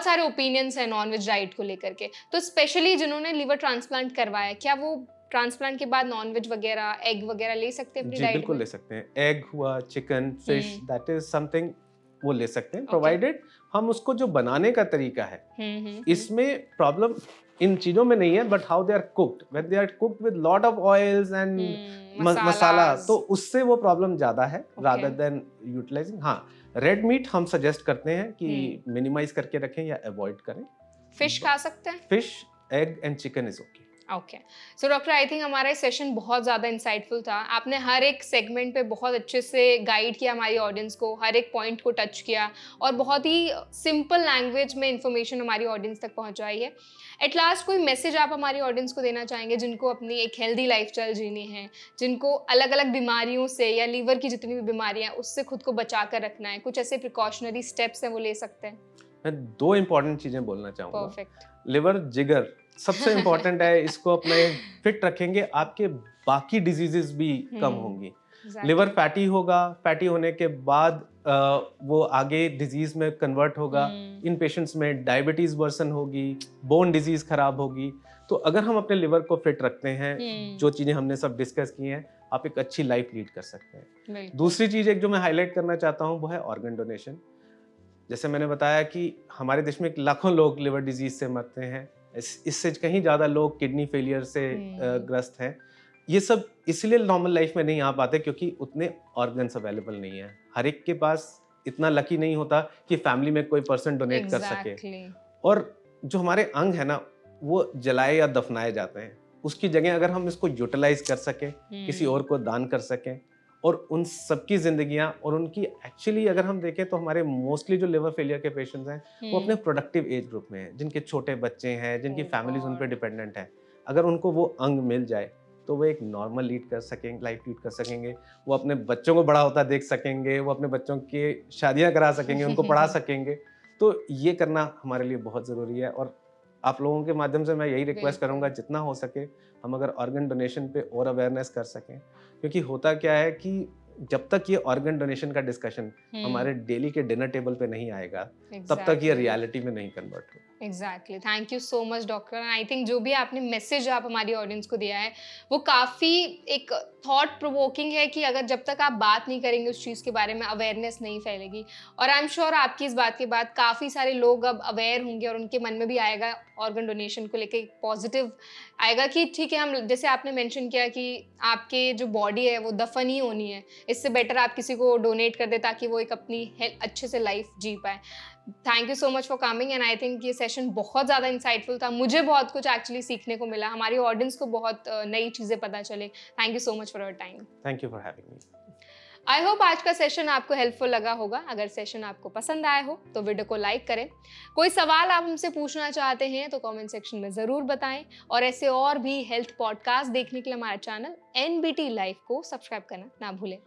सारे ओपिनियंस हैं नॉनवेज डाइट को लेकर के। तो स्पेशली जिन्होंने लिवर ट्रांसप्लांट करवाया, क्या वो ट्रांसप्लांट के बाद नॉनवेज वगैरह, एग वगैरह ले सकते हैं अपनी डाइट में? बिल्कुल ले सकते हैं। एग हुआ, chicken, fish, that is something वो ले सकते हैं, प्रोवाइडेड हम उसको जो बनाने का तरीका है, इसमें प्रॉब्लम इन चीजों में नहीं है, but how they are cooked, when they are cooked with lot of oils and masala, तो उससे वो प्रॉब्लम ज्यादा है रादर देन यूटिलाइजिंग। हाँ, रेड मीट हम सजेस्ट करते हैं कि मिनिमाइज करके रखें या अवॉइड करें। फिश खा सकते हैं? Fish, egg and chicken is okay. Okay. So doctor, I think हमारा ये सेशन बहुत ज़्यादा इंसाइटफुल था। आपने हर एक सेगमेंट पे बहुत अच्छे से गाइड किया हमारी ऑडियंस को, हर एक पॉइंट को टच किया और बहुत ही सिंपल लैंग्वेज में इंफॉर्मेशन हमारी ऑडियंस तक पहुंचाई है। एट लास्ट कोई मैसेज आप हमारी ऑडियंस को देना चाहेंगे जिनको अपनी एक हेल्दी लाइफस्टाइल जीनी है, जिनको अलग अलग बीमारियों से या लीवर की जितनी भी बीमारियां हैं उससे खुद को बचा कर रखना है, कुछ ऐसे प्रिकॉशनरी स्टेप्स हैं वो ले सकते हैं? मैं 2 इंपॉर्टेंट चीजें बोलना चाहूँगा। परफेक्ट। लिवर, जिगर सबसे इम्पोर्टेंट है, इसको अपने फिट रखेंगे, आपके बाकी डिजीजेस भी कम होंगी। लिवर फैटी होगा, फैटी होने के बाद वो आगे डिजीज में कन्वर्ट होगा। इन पेशेंट्स में डायबिटीज वर्सन होगी, बोन डिजीज खराब होगी। तो अगर हम अपने लिवर को फिट रखते हैं, जो चीजें हमने सब डिस्कस की हैं, आप एक अच्छी लाइफ लीड कर सकते हैं। दूसरी चीज एक जो मैं हाईलाइट करना चाहता हूँ वो है ऑर्गन डोनेशन। जैसे मैंने बताया कि हमारे देश में लाखों लोग लिवर डिजीज से मरते हैं, इससे कहीं ज़्यादा लोग किडनी फेलियर से ग्रस्त हैं। ये सब इसलिए नॉर्मल लाइफ में नहीं आ पाते क्योंकि उतने ऑर्गन्स अवेलेबल नहीं है। हर एक के पास इतना लकी नहीं होता कि फैमिली में कोई पर्सन डोनेट कर सके। और जो हमारे अंग है ना, वो जलाए या दफनाए जाते हैं, उसकी जगह अगर हम इसको यूटिलाइज कर सकें, किसी और को दान कर सकें, और उन सबकी जिंदगियां, और उनकी एक्चुअली अगर हम देखें तो हमारे मोस्टली जो लिवर फेलियर के पेशेंट्स हैं वो अपने प्रोडक्टिव एज ग्रुप में हैं, जिनके छोटे बच्चे हैं, जिनकी फैमिलीज उन पर डिपेंडेंट है। अगर उनको वो अंग मिल जाए तो वो एक नॉर्मल लीड कर सकेंगे, लाइफ लीड कर सकेंगे। वो अपने बच्चों को बड़ा होता देख सकेंगे, वो अपने बच्चों की शादियां करा सकेंगे, उनको पढ़ा सकेंगे। तो ये करना हमारे लिए बहुत ज़रूरी है। और आप लोगों के माध्यम से मैं यही रिक्वेस्ट करूंगा, जितना हो सके हम अगर ऑर्गन डोनेशन पे और अवेयरनेस कर सकें, क्योंकि होता क्या है कि जब तक ये ऑर्गन डोनेशन का डिस्कशन हमारे डेली के डिनर टेबल पे नहीं आएगा, तब तक ये रियलिटी में नहीं कन्वर्ट हो। Exactly. Thank you so much doctor. I think जो भी आपने मैसेज आप हमारी ऑडियंस को दिया है वो काफ़ी एक थॉट प्रोवोकिंग है कि अगर जब तक आप बात नहीं करेंगे उस चीज़ के बारे में, अवेयरनेस नहीं फैलेगी। और आई एम श्योर आपकी इस बात के बाद काफ़ी सारे लोग अब अवेयर होंगे और उनके मन में भी आएगा ऑर्गन डोनेशन को लेकर पॉजिटिव आएगा कि ठीक है, हम जैसे आपने मेंशन किया कि आपके जो बॉडी है वो दफन ही होनी है, इससे बेटर आप किसी को डोनेट कर दे ताकि वो एक अपनी अच्छे से लाइफ जी पाए। Thank you so much for coming and I think ये सेशन बहुत ज़्यादा इंसाइटफुल था। मुझे बहुत कुछ एक्चुअली सीखने को मिला, हमारी ऑडियंस को बहुत नई चीज़ें पता चले। Thank you so much for your time. Thank you for having me. I hope आज का सेशन आपको हेल्पफुल लगा होगा। अगर सेशन आपको पसंद आया हो तो वीडियो को लाइक करें। कोई सवाल आप हमसे पूछना चाहते हैं तो कमेंट सेक्शन में ज़रूर बताएं, और ऐसे और भी हेल्थ पॉडकास्ट देखने के लिए हमारा चैनल NBT लाइफ को सब्सक्राइब करना ना भूलें।